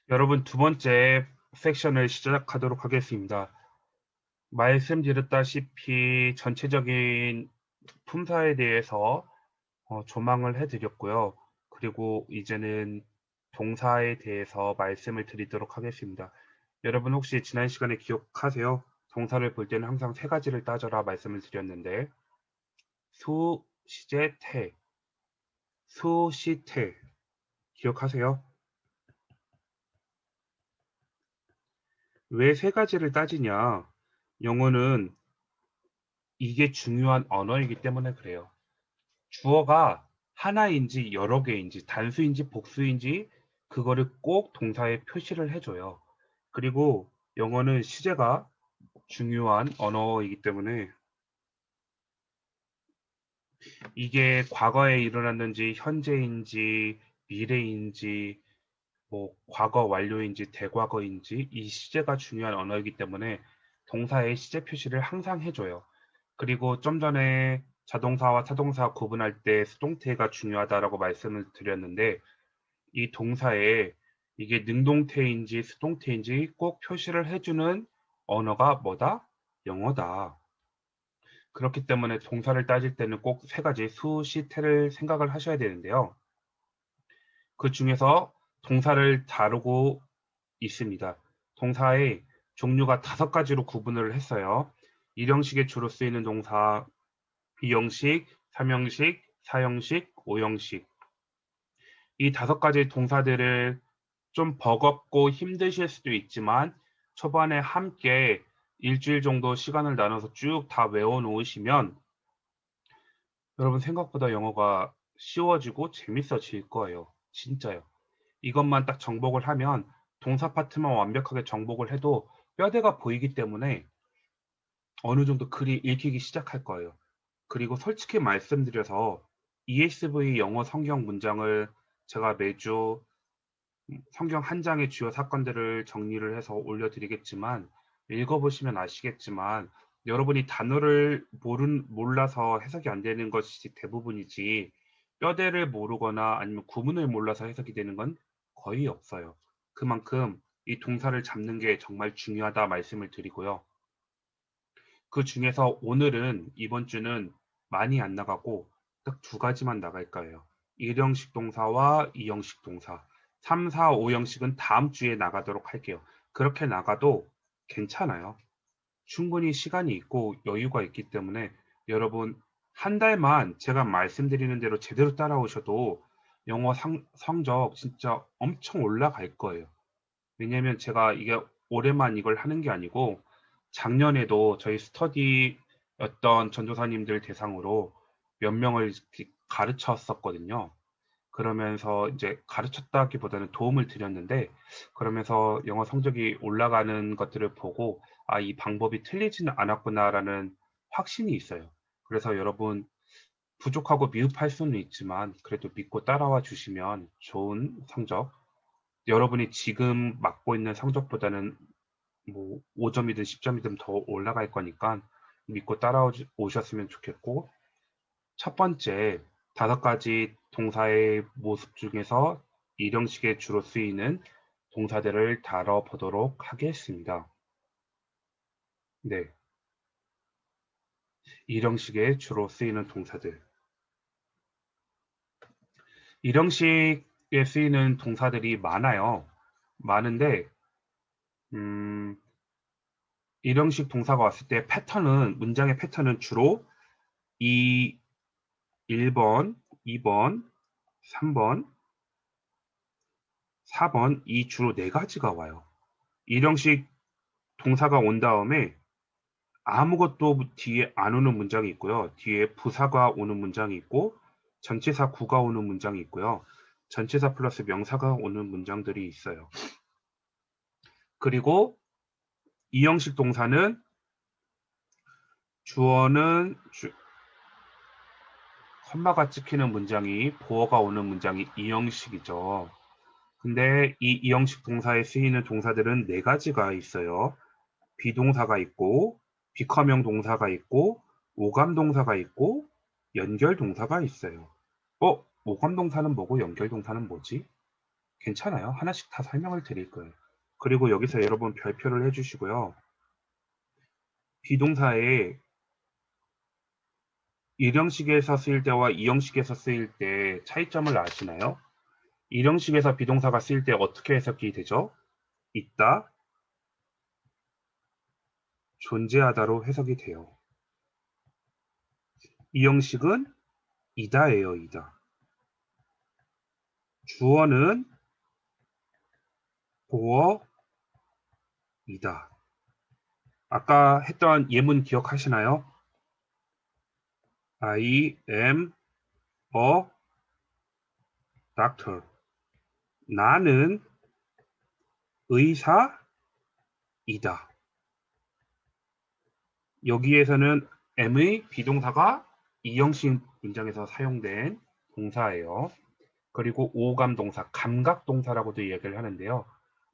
여러분, 두 번째 섹션을 시작하도록 하겠습니다. 말씀드렸다시피 전체적인 품사에 대해서 조망을 해드렸고요. 그리고 이제는 동사에 대해서 말씀을 드리도록 하겠습니다. 여러분 혹시 지난 시간에 기억하세요? 동사를 볼 때는 항상 세 가지를 따져라 말씀을 드렸는데 수, 시제, 태, 수, 시, 태 기억하세요? 왜 세 가지를 따지냐? 영어는 이게 중요한 언어이기 때문에 그래요. 주어가 하나인지 여러 개인지 단수인지 복수인지 그거를 꼭 동사에 표시를 해줘요. 그리고 영어는 시제가 중요한 언어이기 때문에 이게 과거에 일어났는지 현재인지 미래인지 뭐 과거 완료인지 대과거인지 이 시제가 중요한 언어이기 때문에 동사의 시제 표시를 항상 해줘요. 그리고 좀 전에 자동사와 타동사 구분할 때 수동태가 중요하다라고 말씀을 드렸는데 이 동사에 이게 능동태인지 수동태인지 꼭 표시를 해주는 언어가 뭐다? 영어다. 그렇기 때문에 동사를 따질 때는 꼭 세 가지 수, 시, 태를 생각을 하셔야 되는데요. 그 중에서 동사를 다루고 있습니다. 동사의 종류가 5가지로 구분을 했어요. 일형식에 주로 쓰이는 동사, 비형식, 삼형식, 사형식, 오형식. 이 5가지 동사들을 좀 버겁고 힘드실 수도 있지만 초반에 함께 일주일 정도 시간을 나눠서 쭉 다 외워 놓으시면 여러분 생각보다 영어가 쉬워지고 재밌어질 거예요. 진짜요. 이것만 딱 정복을 하면 동사 파트만 완벽하게 정복을 해도 뼈대가 보이기 때문에 어느 정도 글이 읽히기 시작할 거예요. 그리고 솔직히 말씀드려서 ESV 영어 성경 문장을 제가 매주 성경 한 장의 주요 사건들을 정리를 해서 올려드리겠지만 읽어보시면 아시겠지만 여러분이 단어를 몰라서 해석이 안 되는 것이 대부분이지 뼈대를 모르거나 아니면 구문을 몰라서 해석이 되는 건 거의 없어요. 그만큼 이 동사를 잡는 게 정말 중요하다 말씀을 드리고요. 그 중에서 오늘은 이번 주는 많이 안 나가고 딱 2가지만 나갈 거예요. 1형식 동사와 2형식 동사. 3, 4, 5형식은 다음 주에 나가도록 할게요. 그렇게 나가도 괜찮아요. 충분히 시간이 있고 여유가 있기 때문에 여러분 한 달만 제가 말씀드리는 대로 제대로 따라오셔도 영어 성적 진짜 엄청 올라갈 거예요. 왜냐면 제가 이게 올해만 이걸 하는 게 아니고 작년에도 저희 스터디였던 전도사님들 대상으로 몇 명을 이렇게 가르쳤었거든요. 그러면서 이제 가르쳤다기보다는 도움을 드렸는데 그러면서 영어 성적이 올라가는 것들을 보고 아, 이 방법이 틀리지는 않았구나라는 확신이 있어요. 그래서 여러분 부족하고 미흡할 수는 있지만 그래도 믿고 따라와 주시면 좋은 성적 여러분이 지금 맡고 있는 성적보다는 뭐 5점이든 10점이든 더 올라갈 거니까 믿고 따라오셨으면 좋겠고 첫 번째 5가지 동사의 모습 중에서 일형식에 주로 쓰이는 동사들을 다뤄보도록 하겠습니다. 네, 일형식에 주로 쓰이는 동사들. 일형식에 쓰이는 동사들이 많아요. 많은데 음, 일형식 동사가 왔을 때 문장의 패턴은 주로 이 1번, 2번, 3번, 4번 이 주로 4가지가 와요. 일형식 동사가 온 다음에 아무것도 뒤에 안 오는 문장이 있고요. 뒤에 부사가 오는 문장이 있고 전치사 구가 오는 문장이 있고요. 전치사 플러스 명사가 오는 문장들이 있어요. 그리고 이형식 동사는 주어는 컴마가 찍히는 문장이 보어가 오는 문장이 이형식이죠. 근데 이 이형식 동사에 쓰이는 동사들은 4가지가 있어요. 비동사가 있고 비커명 동사가 있고 오감 동사가 있고 연결 동사가 있어요. 오감 동사는 뭐고 연결 동사는 뭐지? 괜찮아요. 하나씩 다 설명을 드릴 거예요. 그리고 여기서 여러분 별표를 해주시고요. 비동사에 1형식에서 쓰일 때와 2형식에서 쓰일 때 차이점을 아시나요? 1형식에서 비동사가 쓰일 때 어떻게 해석이 되죠? 있다, 존재하다로 해석이 돼요. 2형식은 이다예요, 이다. 주어는 보어이다. 아까 했던 예문 기억하시나요? I am a doctor. 나는 의사이다. 여기에서는 am의 비동사가 2형식 문장에서 사용된 동사예요. 그리고 오감동사, 감각동사라고도 얘기를 하는데요.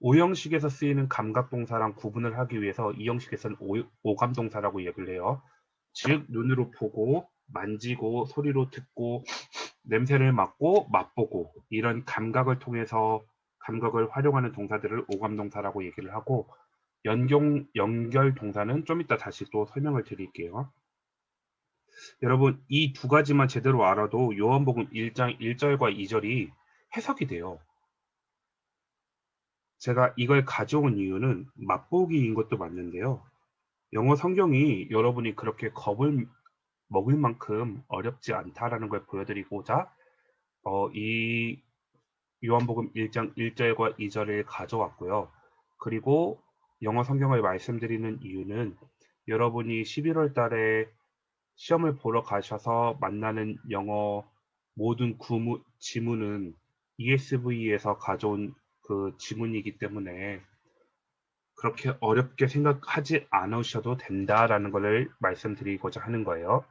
5형식에서 쓰이는 감각동사랑 구분을 하기 위해서 2형식에서는 오감동사라고 얘기를 해요. 즉 눈으로 보고 만지고 소리로 듣고 냄새를 맡고 맛보고 이런 감각을 통해서 감각을 활용하는 동사들을 오감동사라고 얘기를 하고 연결 동사는 좀 이따 다시 또 설명을 드릴게요. 여러분 이 두 가지만 제대로 알아도 요한복음 1장 1절과 2절이 해석이 돼요. 제가 이걸 가져온 이유는 맛보기인 것도 맞는데요. 영어 성경이 여러분이 그렇게 겁을 먹을 만큼 어렵지 않다라는 걸 보여드리고자 이 요한복음 1장 1절과 2절을 가져왔고요. 그리고 영어 성경을 말씀드리는 이유는 여러분이 11월 달에 시험을 보러 가셔서 만나는 영어 모든 지문은 ESV에서 가져온 그 지문이기 때문에 그렇게 어렵게 생각하지 않으셔도 된다라는 것을 말씀드리고자 하는 거예요.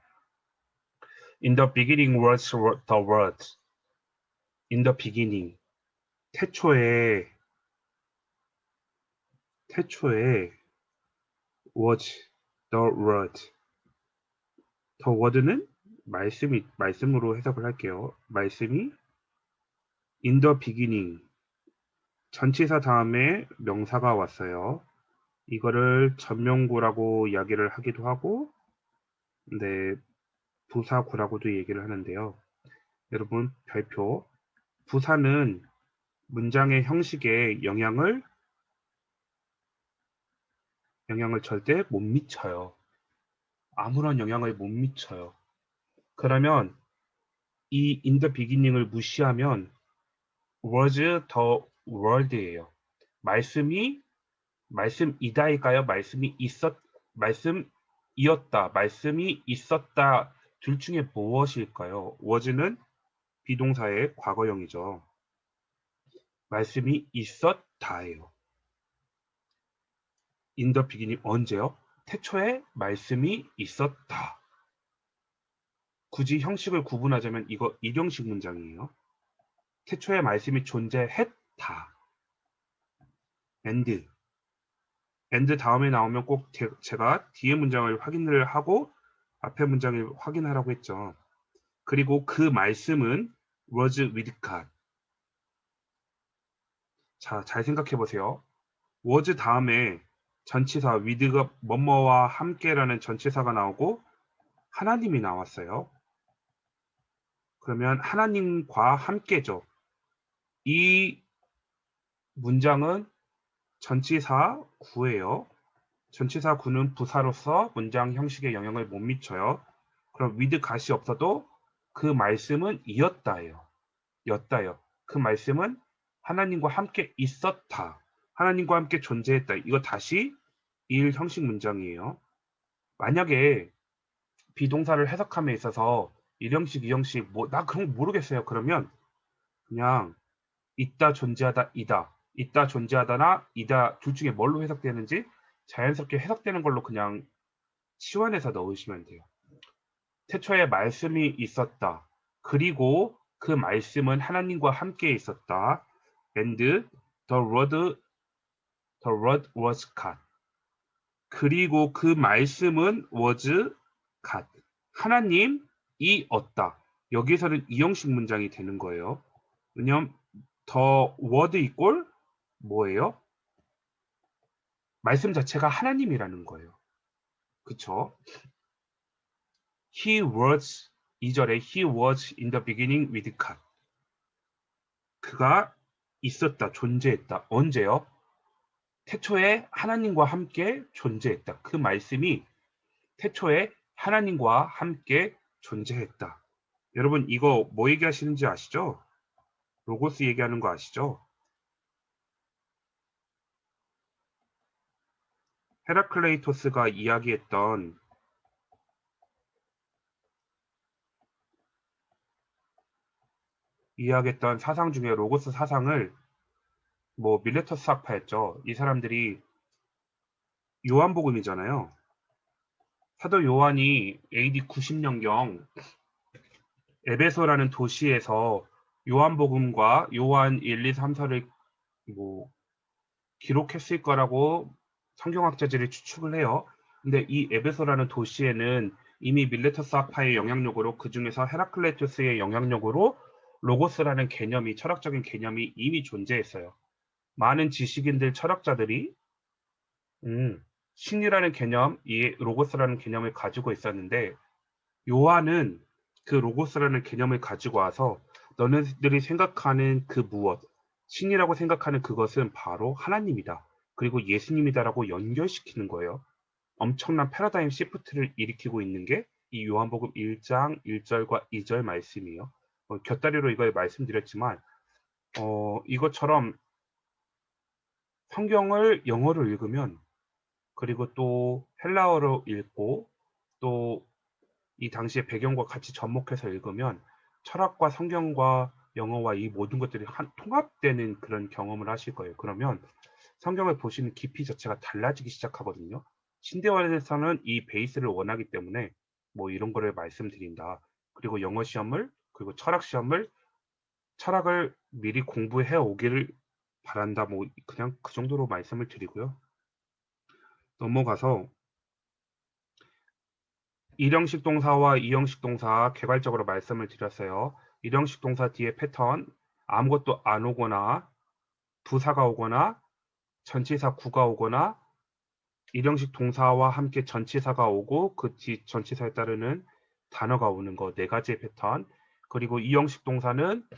In the beginning was the word. In the beginning. 태초에 was the word. the word는 말씀으로 해석을 할게요. 말씀이 in the beginning. 전치사 다음에 명사가 왔어요. 이거를 전명구라고 이야기를 하기도 하고, 네, 부사구라고도 얘기를 하는데요. 여러분 별표. 부사는 문장의 형식에 영향을 절대 못 미쳐요. 아무런 영향을 못 미쳐요. 그러면 이 in the beginning을 무시하면 was the world예요. 말씀이다일까요? 말씀이었다, 말씀이 있었다 둘 중에 무엇일까요? was는 비동사의 과거형이죠. 말씀이 있었다예요. in the beginning 언제요? 태초에 말씀이 있었다. 굳이 형식을 구분하자면 이거 1형식 문장이에요. 태초에 말씀이 존재했다. and 다음에 나오면 꼭 제가 뒤에 문장을 확인을 하고 앞에 문장을 확인하라고 했죠. 그리고 그 말씀은 was with God. 자, 잘 생각해 보세요. was 다음에 전치사 with가 뭐뭐와 함께라는 전치사가 나오고 하나님이 나왔어요. 그러면 하나님과 함께죠. 이 문장은 전치사 구예요. 전치사 구는 부사로서 문장 형식에 영향을 못 미쳐요. 그럼 with gat이 없어도 그 말씀은 이었다예요. 였다요. 그 말씀은 하나님과 함께 있었다. 하나님과 함께 존재했다. 이거 다시 1 형식 문장이에요. 만약에 비동사를 해석함에 있어서 1형식, 2형식 나 그런 거 모르겠어요. 그러면 그냥 있다, 존재하다, 이다. 있다, 존재하다나 이다 둘 중에 뭘로 해석되는지 자연스럽게 해석되는 걸로 그냥 치환해서 넣으시면 돼요. 태초에 말씀이 있었다. 그리고 그 말씀은 하나님과 함께 있었다. And the word was God. 그리고 그 말씀은 was God. 하나님이었다. 여기에서는 2형식 문장이 되는 거예요. 왜냐하면 the word equal 뭐예요? 말씀 자체가 하나님이라는 거예요. 그쵸? He was 2절에 He was in the beginning with God. 그가 있었다, 존재했다. 언제요? 태초에 하나님과 함께 존재했다. 그 말씀이 태초에 하나님과 함께 존재했다. 여러분 이거 뭐 얘기하시는지 아시죠? 로고스 얘기하는 거 아시죠? 헤라클레이토스가 이야기했던 사상 중에 로고스 사상을 뭐 밀레터스 학파였죠. 이 사람들이 요한복음이잖아요. 사도 요한이 AD 90년경 에베소라는 도시에서 요한복음과 요한 1, 2, 3서를 뭐 기록했을 거라고 성경학자들이 추측을 해요. 근데 이 에베소라는 도시에는 이미 밀레터스 학파의 영향력으로 그 중에서 헤라클레토스의 영향력으로 로고스라는 개념이 철학적인 개념이 이미 존재했어요. 많은 지식인들 철학자들이 신이라는 개념, 이 로고스라는 개념을 가지고 있었는데 요한은 그 로고스라는 개념을 가지고 와서 너네들이 생각하는 그 무엇, 신이라고 생각하는 그것은 바로 하나님이다. 그리고 예수님이다라고 연결시키는 거예요. 엄청난 패러다임 시프트를 일으키고 있는 게 이 요한복음 1장 1절과 2절 말씀이에요. 곁다리로 이걸 말씀드렸지만 이것처럼 성경을 영어로 읽으면 그리고 또 헬라어로 읽고 또 이 당시의 배경과 같이 접목해서 읽으면 철학과 성경과 영어와 이 모든 것들이 통합되는 그런 경험을 하실 거예요. 그러면 성경을 보시는 깊이 자체가 달라지기 시작하거든요. 신대원에서는 이 베이스를 원하기 때문에 뭐 이런 거를 말씀드린다. 그리고 영어 시험을 그리고 철학 시험을 철학을 미리 공부해 오기를 바란다. 뭐 그냥 그 정도로 말씀을 드리고요. 넘어가서 일형식 동사와 이형식 동사 개괄적으로 말씀을 드렸어요. 일형식 동사 뒤에 패턴 아무것도 안 오거나 부사가 오거나 전치사 구가 오거나 일형식 동사와 함께 전치사가 오고 그 뒤 전치사에 따르는 단어가 오는 거 네 가지의 패턴. 그리고 이형식 동사는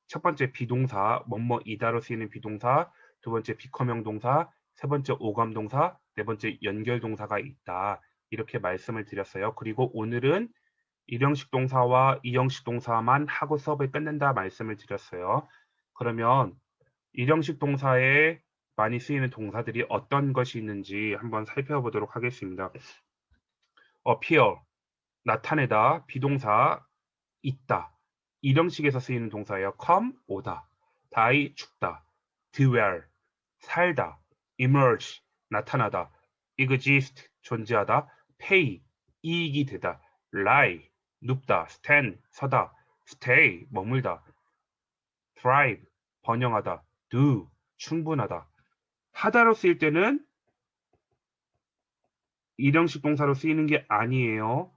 첫 번째 비동사 뭐뭐이다로 쓰이는 비동사, 두 번째 비커명 동사, 세 번째 오감 동사, 네 번째 연결 동사가 있다. 이렇게 말씀을 드렸어요. 그리고 오늘은 일형식 동사와 이형식 동사만 하고 수업을 끝낸다 말씀을 드렸어요. 그러면 일형식 동사에 많이 쓰이는 동사들이 어떤 것이 있는지 한번 살펴보도록 하겠습니다. appear, 나타내다, 비동사, 있다. 일형식에서 쓰이는 동사예요. come, 오다. die, 죽다. dwell, 살다. emerge, 나타나다. exist, 존재하다. pay, 이익이 되다. lie, 눕다. stand, 서다. stay, 머물다. thrive, 번영하다. do, 충분하다. 하다로 쓰일 때는 일형식 동사로 쓰이는 게 아니에요.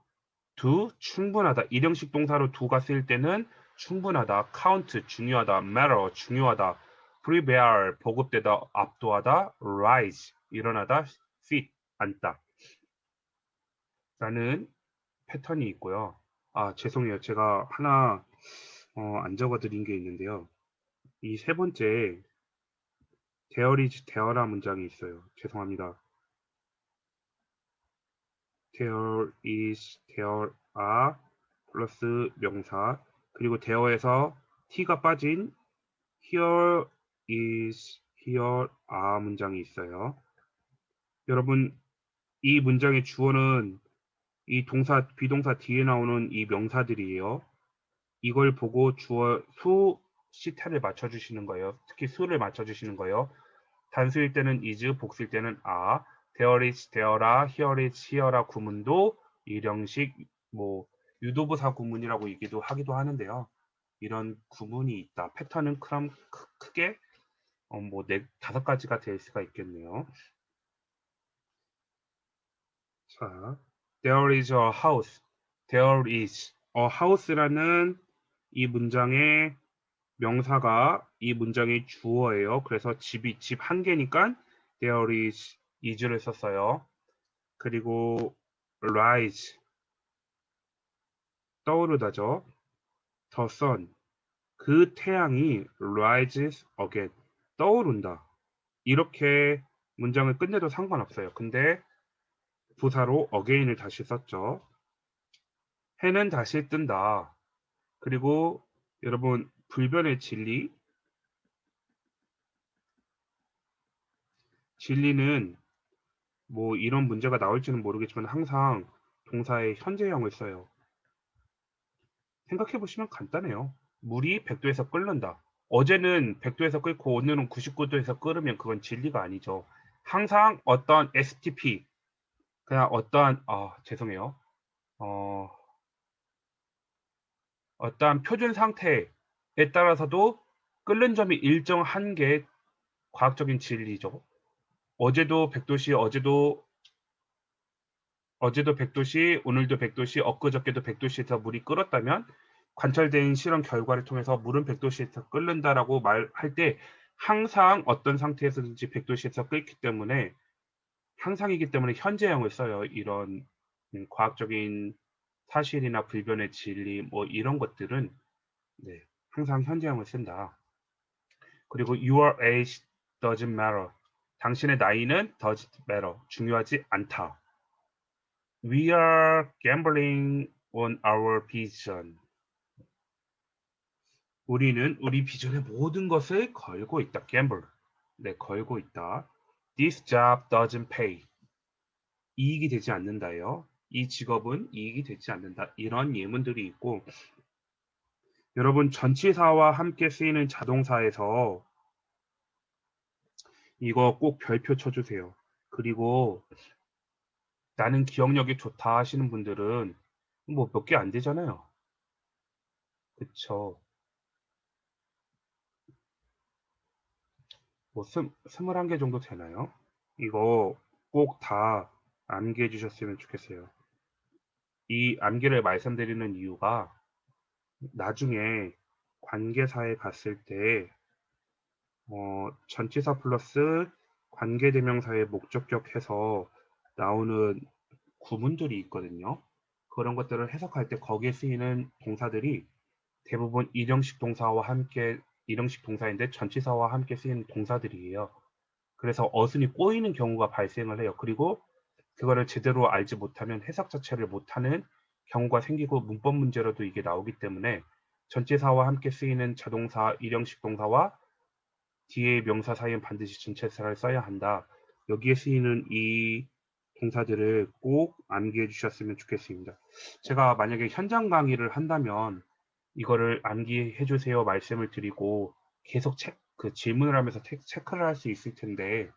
do, 충분하다. 일형식 동사로 do가 쓰일 때는 충분하다. count, 중요하다. matter, 중요하다. prepare, 보급되다. 압도하다. rise, 일어나다. sit, 앉다. 라는 패턴이 있고요. 아, 죄송해요. 제가 하나 안 적어드린 게 있는데요. 이 세 번째 there is, there라 문장이 있어요. 죄송합니다. there is, there are 플러스 명사 그리고 there에서 t가 빠진 here is, here are 문장이 있어요. 여러분 이 문장의 주어는 이 동사, 비동사 뒤에 나오는 이 명사들이에요. 이걸 보고 주어 수 시타를 맞춰주시는 거예요. 특히 수를 맞춰주시는 거예요. 단수일 때는 is, 복수일 때는 are, there is, there are, here is, here라 구문도 일형식 뭐 유도부사 구문이라고 얘기도 하기도 하는데요. 이런 구문이 있다. 패턴은 그럼 크게 뭐 다섯 가지가 될 수가 있겠네요. 자, there is a house. there is a house라는 이 문장의 명사가 이 문장의 주어예요. 그래서 집 한 개니까 there is를 썼어요. 그리고 rise 떠오르다죠. the sun 그 태양이 rises again 떠오른다. 이렇게 문장을 끝내도 상관없어요. 근데 부사로 again을 다시 썼죠. 해는 다시 뜬다. 그리고 여러분 불변의 진리는 뭐 이런 문제가 나올지는 모르겠지만 항상 동사의 현재형을 써요. 생각해 보시면 간단해요. 물이 100도에서 끓는다. 어제는 100도에서 끓고 오늘은 99도에서 끓으면 그건 진리가 아니죠. 항상 어떤 STP 그냥 어떠한 죄송해요. 어, 어떠한 표준 상태에 따라서도 끓는 점이 일정한 게 과학적인 진리죠. 어제도 100도씨, 어제도 100도씨, 오늘도 100도씨, 엊그저께도 100도씨에서 물이 끓었다면 관찰된 실험 결과를 통해서 물은 100도씨에서 끓는다라고 말할 때 항상 어떤 상태에서든지 100도씨에서 끓기 때문에 항상이기 때문에 현재형을 써요. 이런 과학적인 사실이나 불변의 진리 뭐 이런 것들은 네, 항상 현재형을 쓴다. 그리고 your age doesn't matter. 당신의 나이는 doesn't matter. 중요하지 않다. We are gambling on our vision. 우리는 우리 비전의 모든 것을 걸고 있다. gamble. 네, 걸고 있다. This job doesn't pay. 이익이 되지 않는다요. 이 직업은 이익이 되지 않는다. 이런 예문들이 있고 여러분 전치사와 함께 쓰이는 자동사에서 이거 꼭 별표 쳐주세요. 그리고 나는 기억력이 좋다 하시는 분들은 뭐 몇 개 안 되잖아요. 그쵸? 뭐 21개 정도 되나요? 이거 꼭 다 암기해 주셨으면 좋겠어요. 이 암기를 말씀드리는 이유가 나중에 관계사에 갔을 때 전치사 플러스 관계대명사의 목적격 해서 나오는 구문들이 있거든요. 그런 것들을 해석할 때 거기에 쓰이는 동사들이 대부분 일형식 동사인데 전치사와 함께 쓰이는 동사들이에요. 그래서 어순이 꼬이는 경우가 발생을 해요. 그리고 그거를 제대로 알지 못하면 해석 자체를 못하는 경우가 생기고 문법 문제로도 이게 나오기 때문에 전치사와 함께 쓰이는 자동사, 일형식 동사와 뒤에 명사 사이엔 반드시 전치사를 써야 한다. 여기에 쓰이는 이 동사들을 꼭 암기해 주셨으면 좋겠습니다. 제가 만약에 현장 강의를 한다면 이거를 암기해 주세요 말씀을 드리고 계속 그 질문을 하면서 체크를 할 수 있을 텐데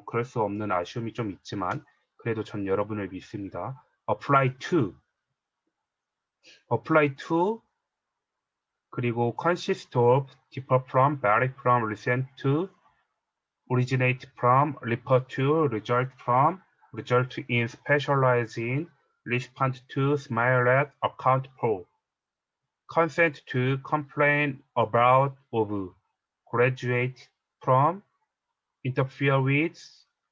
그럴 수 없는 아쉬움이 좀 있지만 그래도 전 여러분을 믿습니다. apply to 그리고 consist of, differ from, vary from, resent to, originate from, refer to, result in, specialize in, respond to, smile at, account for, consent to, complain about, of, graduate from, interfere with,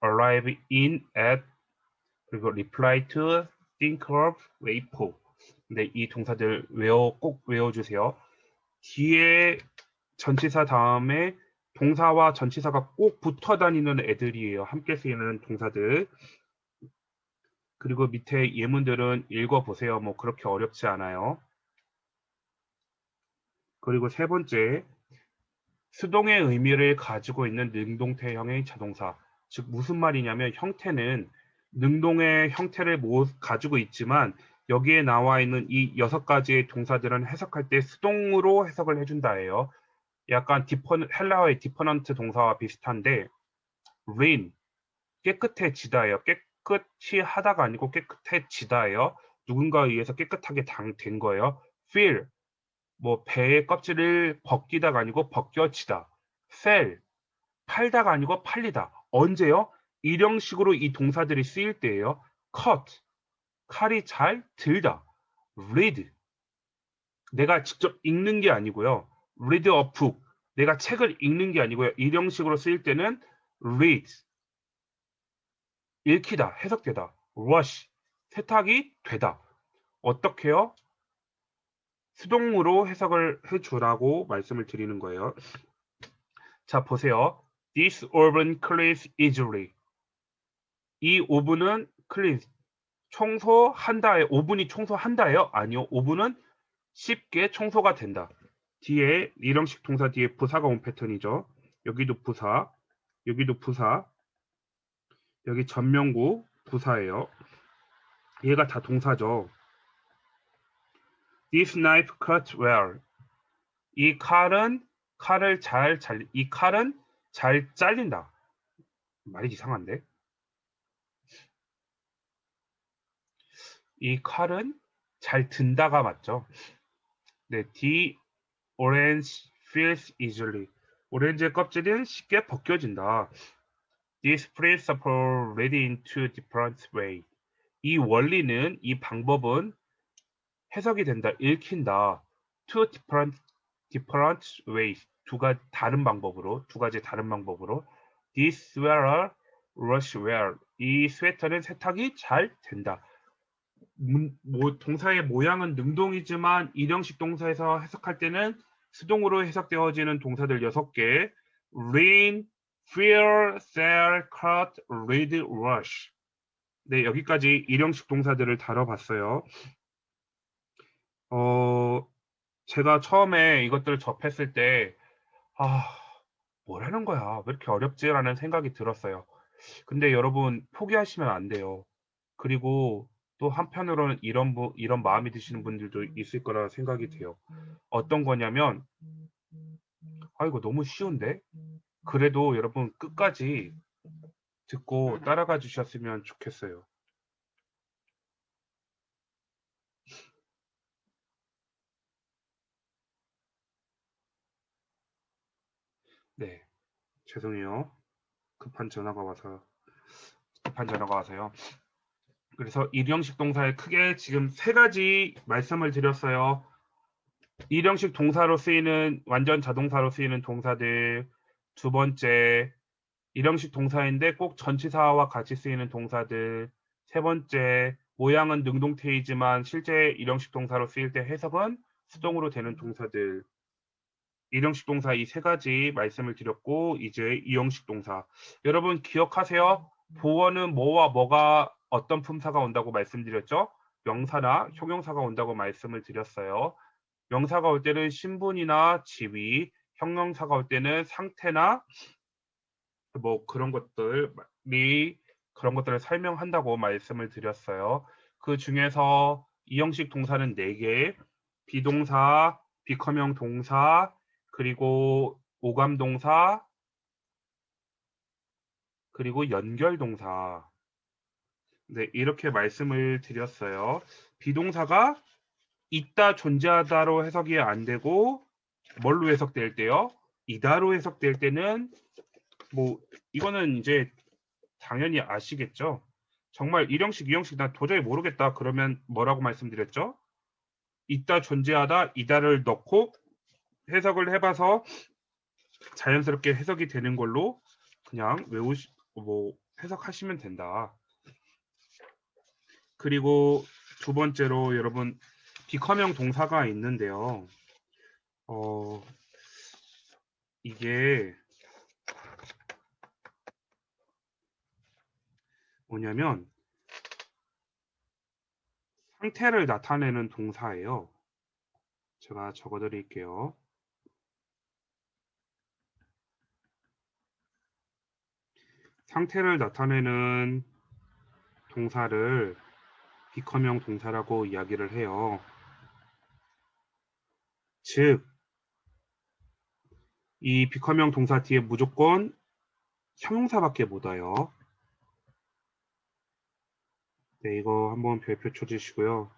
arrive in, at, 그리고 reply to, think of, wait for. 네, 이 동사들 꼭 외워주세요. 뒤에 전치사 다음에 동사와 전치사가 꼭 붙어 다니는 애들이에요. 함께 쓰이는 동사들. 그리고 밑에 예문들은 읽어보세요. 뭐 그렇게 어렵지 않아요. 그리고 세 번째, 수동의 의미를 가지고 있는 능동태형의 자동사. 즉 무슨 말이냐면 형태는 능동의 형태를 가지고 있지만 여기에 나와 있는 이 6가지의 동사들은 해석할 때 수동으로 해석을 해준다예요. 약간 헬라어의 디퍼넌트 동사와 비슷한데 rain 깨끗해지다예요. 깨끗이 하다가 아니고 깨끗해지다예요. 누군가에 의해서 깨끗하게 된 거예요. feel 뭐 배의 껍질을 벗기다가 아니고 벗겨지다. sell 팔다가 아니고 팔리다. 언제요? 일형식으로 이 동사들이 쓰일 때예요. cut 칼이 잘 들다. read 내가 직접 읽는 게 아니고요. read a book. 내가 책을 읽는 게 아니고요. 일형식으로 쓰일 때는 read. 읽히다, 해석되다. rush. 세탁이 되다. 어떻게요? 수동으로 해석을 해주라고 말씀을 드리는 거예요. 자, 보세요. This oven cleans easily. 이 오븐은 clean, 청소한다에 오븐이 청소한다예요? 아니요. 오븐은 쉽게 청소가 된다. 뒤에 일형식 동사 뒤에 부사가 온 패턴이죠. 여기도 부사, 여기도 부사, 여기 전명구 부사예요. 얘가 다 동사죠. This knife cuts well. 이 칼은 이 칼은 잘 잘린다. 말이 이상한데? 이 칼은 잘 든다가 맞죠? 네, the orange peels easily. 오렌지의 껍질은 쉽게 벗겨진다. This principle read into different way. 이 원리는, 이 방법은 해석이 된다, 읽힌다. Two different ways. 두 가지 다른 방법으로. This sweater wash well. 이 스웨터는 세탁이 잘 된다. 동사의 모양은 능동이지만 일형식 동사에서 해석할 때는 수동으로 해석되어지는 동사들 6개. rain, fear, sell, cut, read, rush. 네, 여기까지 일형식 동사들을 다뤄봤어요. 제가 처음에 이것들을 접했을 때, 뭐라는 거야? 왜 이렇게 어렵지? 라는 생각이 들었어요. 근데 여러분, 포기하시면 안 돼요. 그리고 또 한편으로는 이런 마음이 드시는 분들도 있을 거라 생각이 돼요. 어떤 거냐면, 이거 너무 쉬운데? 그래도 여러분 끝까지 듣고 따라가 주셨으면 좋겠어요. 네, 죄송해요. 급한 전화가 와서요. 그래서 일형식 동사에 크게 지금 3가지 말씀을 드렸어요. 일형식 동사로 쓰이는 완전 자동사로 쓰이는 동사들. 두 번째, 일형식 동사인데 꼭 전치사와 같이 쓰이는 동사들. 세 번째, 모양은 능동태이지만 실제 일형식 동사로 쓰일 때 해석은 수동으로 되는 동사들. 일형식 동사 이 3가지 말씀을 드렸고, 이제 이형식 동사. 여러분 기억하세요? 보어는 뭐와 뭐가 어떤 품사가 온다고 말씀드렸죠? 명사나 형용사가 온다고 말씀을 드렸어요. 명사가 올 때는 신분이나 지위, 형용사가 올 때는 상태나 그런 것들을 설명한다고 말씀을 드렸어요. 그 중에서 이형식 동사는 4개, 비동사, 비커명 동사, 그리고 오감동사, 그리고 연결동사. 네, 이렇게 말씀을 드렸어요. 비동사가 있다, 존재하다로 해석이 안 되고 뭘로 해석될 때요? 이다로 해석될 때는 이거는 이제 당연히 아시겠죠? 정말 일형식, 이형식 나 도저히 모르겠다 그러면 뭐라고 말씀드렸죠? 있다, 존재하다, 이다를 넣고 해석을 해봐서 자연스럽게 해석이 되는 걸로 그냥 해석하시면 된다. 그리고 두 번째로 여러분 비커명 동사가 있는데요. 이게 뭐냐면 상태를 나타내는 동사예요. 제가 적어드릴게요. 상태를 나타내는 동사를 비커명 동사라고 이야기를 해요. 즉, 이 비커명 동사 뒤에 무조건 형용사밖에 못 와요. 네, 이거 한번 별표 쳐주시고요.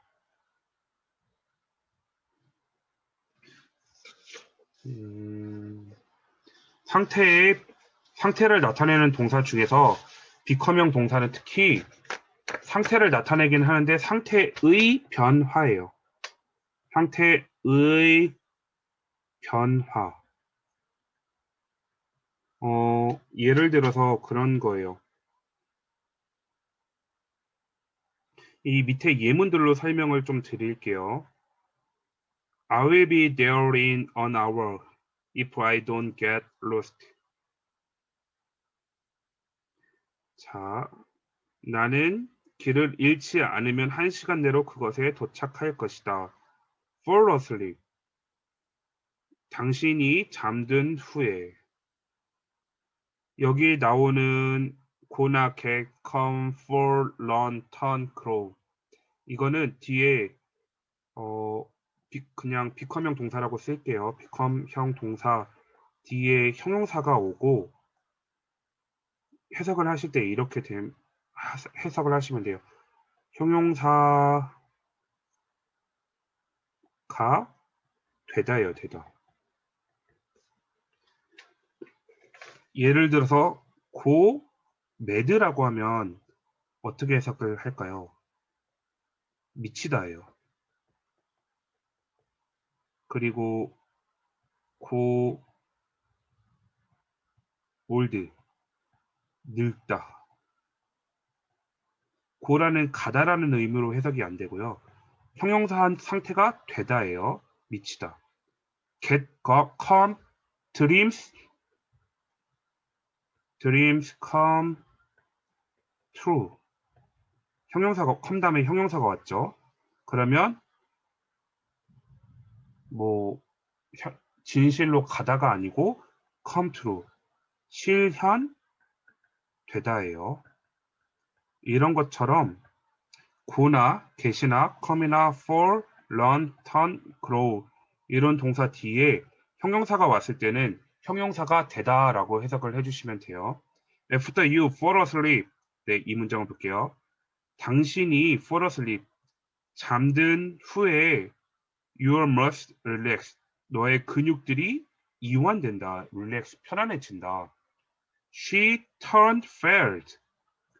상태를 나타내는 동사 중에서 비커명 동사는 특히 상태를 나타내긴 하는데 상태의 변화예요. 상태의 변화. 예를 들어서 그런 거예요. 이 밑에 예문들로 설명을 좀 드릴게요. I will be there in an hour if I don't get lost. 자, 나는 길을 잃지 않으면 1시간 내로 그것에 도착할 것이다. Fall asleep. 당신이 잠든 후에. 여기 나오는 고나, get, come, fall, run, turn, grow. 이거는 뒤에 그냥 become형 동사라고 쓸게요. become형 동사 뒤에 형용사가 오고 해석을 하실 때 이렇게 해석을 하시면 돼요. 형용사가 되다예요, 되다. 예를 들어서 go mad라고 하면 어떻게 해석을 할까요? 미치다예요. 그리고 go old 늙다. go라는 가다라는 의미로 해석이 안 되고요. 형용사 상태가 되다예요. 미치다. get, go, come, dreams come true. 형용사가 come 다음에 형용사가 왔죠. 그러면 뭐 진실로 가다가 아니고 come true. 실현 되다예요. 이런 것처럼 go나 get이나 come이나 fall, run, turn, grow 이런 동사 뒤에 형용사가 왔을 때는 형용사가 되다라고 해석을 해주시면 돼요. After you fall asleep. 네, 이 문장을 볼게요. 당신이 fall asleep. 잠든 후에 you must relax. 너의 근육들이 이완된다. relax. 편안해진다. She turned fair.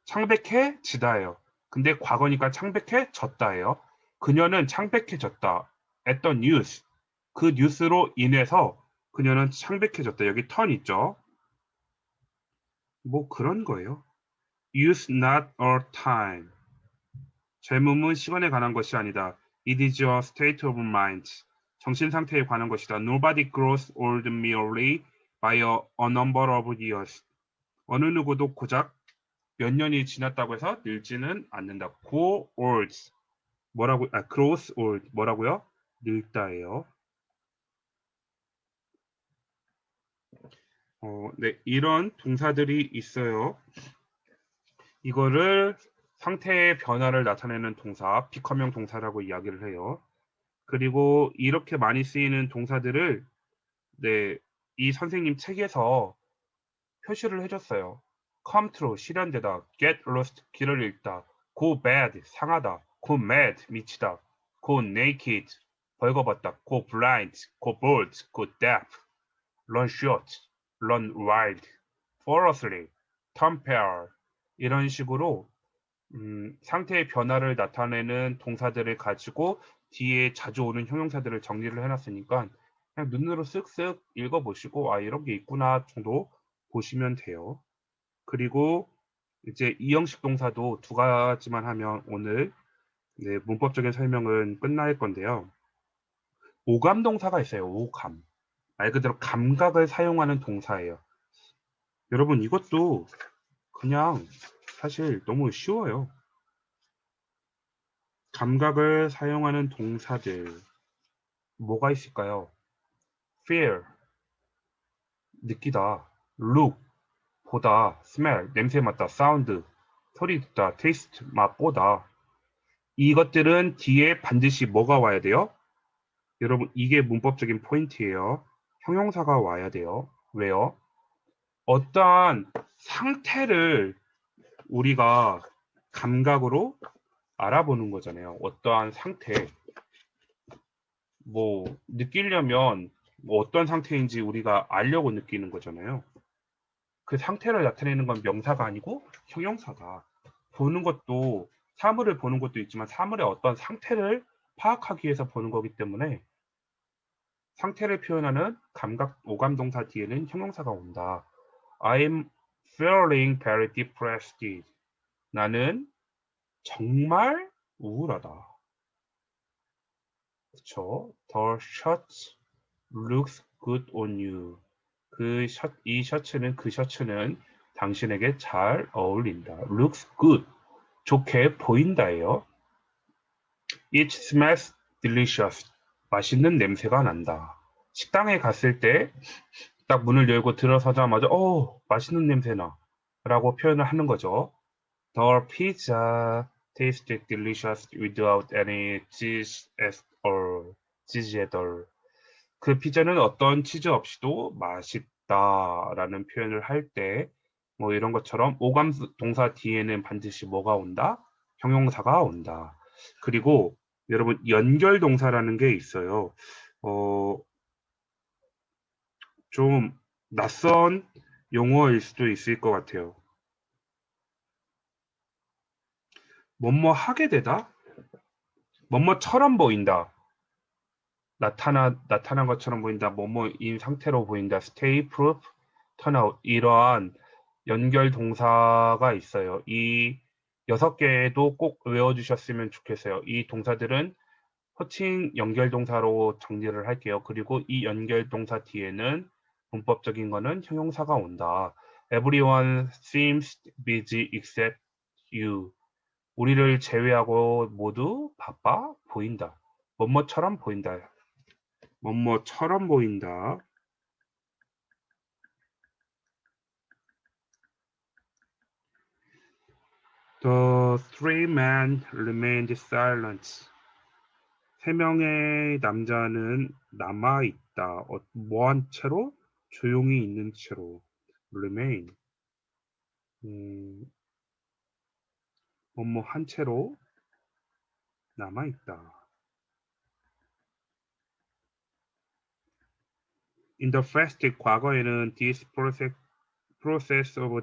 창백해지다예요. 근데 과거니까 창백해졌다예요. 그녀는 창백해졌다. at the news. 그 뉴스로 인해서 그녀는 창백해졌다. 여기 turn 있죠. 뭐 그런 거예요. use not a time. 젊음은 시간에 관한 것이 아니다. It is your state of mind. 정신 상태에 관한 것이다. Nobody grows old merely by a number of years. 어느 누구도 고작 몇 년이 지났다고 해서 늙지는 않는다. grow old. 뭐라고? grows old. 뭐라고요? 늙다예요. 네, 이런 동사들이 있어요. 이거를 상태의 변화를 나타내는 동사, become형 동사라고 이야기를 해요. 그리고 이렇게 많이 쓰이는 동사들을 네, 이 선생님 책에서 표시를 해줬어요. come true, 실현되다. get lost, 길을 잃다. go bad, 상하다. go mad, 미치다. go naked, 벌거벗다. go blind, go bold, go deaf. run short, run wild. fall asleep, turn pale. 이런 식으로 상태의 변화를 나타내는 동사들을 가지고 뒤에 자주 오는 형용사들을 정리를 해놨으니까 그냥 눈으로 쓱쓱 읽어보시고 아 이런 게 있구나 정도 보시면 돼요. 그리고 이제 이형식 동사도 두 가지만 하면 오늘 네, 문법적인 설명은 끝날 건데요. 오감 동사가 있어요. 오감. 말 그대로 감각을 사용하는 동사예요. 여러분 이것도 그냥 사실 너무 쉬워요. 감각을 사용하는 동사들 뭐가 있을까요? feel, 느끼다, look, 보다, smell, 냄새 맡다, sound, 소리 듣다, taste, 맛보다. 이것들은 뒤에 반드시 뭐가 와야 돼요? 여러분 이게 문법적인 포인트예요. 형용사가 와야 돼요. 왜요? 어떠한 상태를 우리가 감각으로 알아보는 거잖아요. 어떠한 상태. 뭐 느끼려면 뭐 어떤 상태인지 우리가 알려고 느끼는 거잖아요. 그 상태를 나타내는 건 명사가 아니고 형용사다. 보는 것도 사물을 보는 것도 있지만 사물의 어떤 상태를 파악하기 위해서 보는 거기 때문에 상태를 표현하는 감각 오감 동사 뒤에는 형용사가 온다. I'm feeling very depressed. 나는 정말 우울하다. 그쵸? The shirt looks good on you. 이 셔츠는 그 셔츠는 당신에게 잘 어울린다. looks good. 좋게 보인다예요. It smells delicious. 맛있는 냄새가 난다. 식당에 갔을 때 딱 문을 열고 들어서자마자 맛있는 냄새나 라고 표현을 하는 거죠. The pizza tasted delicious without any cheese at all. 그 피자는 어떤 치즈 없이도 맛있다라는 표현을 할 때 뭐 이런 것처럼 오감 동사 뒤에는 반드시 뭐가 온다? 형용사가 온다. 그리고 여러분 연결 동사라는 게 있어요. 좀 낯선 용어일 수도 있을 것 같아요. 뭐뭐 하게 되다? 뭐뭐처럼 보인다. 나타난 것처럼 보인다. 뭐뭐인 상태로 보인다. stay proof, turn out. 이러한 연결 동사가 있어요. 이 6개도 꼭 외워주셨으면 좋겠어요. 이 동사들은 호칭 연결 동사로 정리를 할게요. 그리고 이 연결 동사 뒤에는 문법적인 거는 형용사가 온다. Everyone seems busy except you. 우리를 제외하고 모두 바빠 보인다. 뭐뭐처럼 보인다. 뭐뭐처럼 보인다. The three men remained silent. 3명의 남자는 남아있다. 뭐한 채로? 조용히 있는 채로. remain. 뭐뭐 한 채로 남아있다. In the past, 과거에는 this process of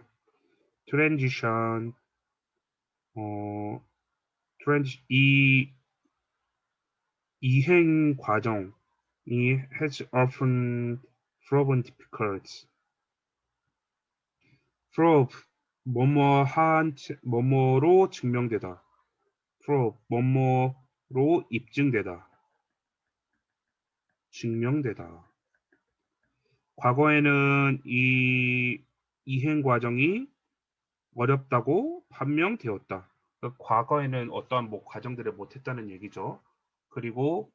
transition, 이 이행 과정이 has often proven difficult. prove 뭐뭐로 증명되다. prove 뭐뭐로 입증되다. 증명되다. 과거에는 이 이행 과정이 어렵다고 판명되었다. 그러니까 과거에는 어떠한 과정들을 못했다는 얘기죠. 그리고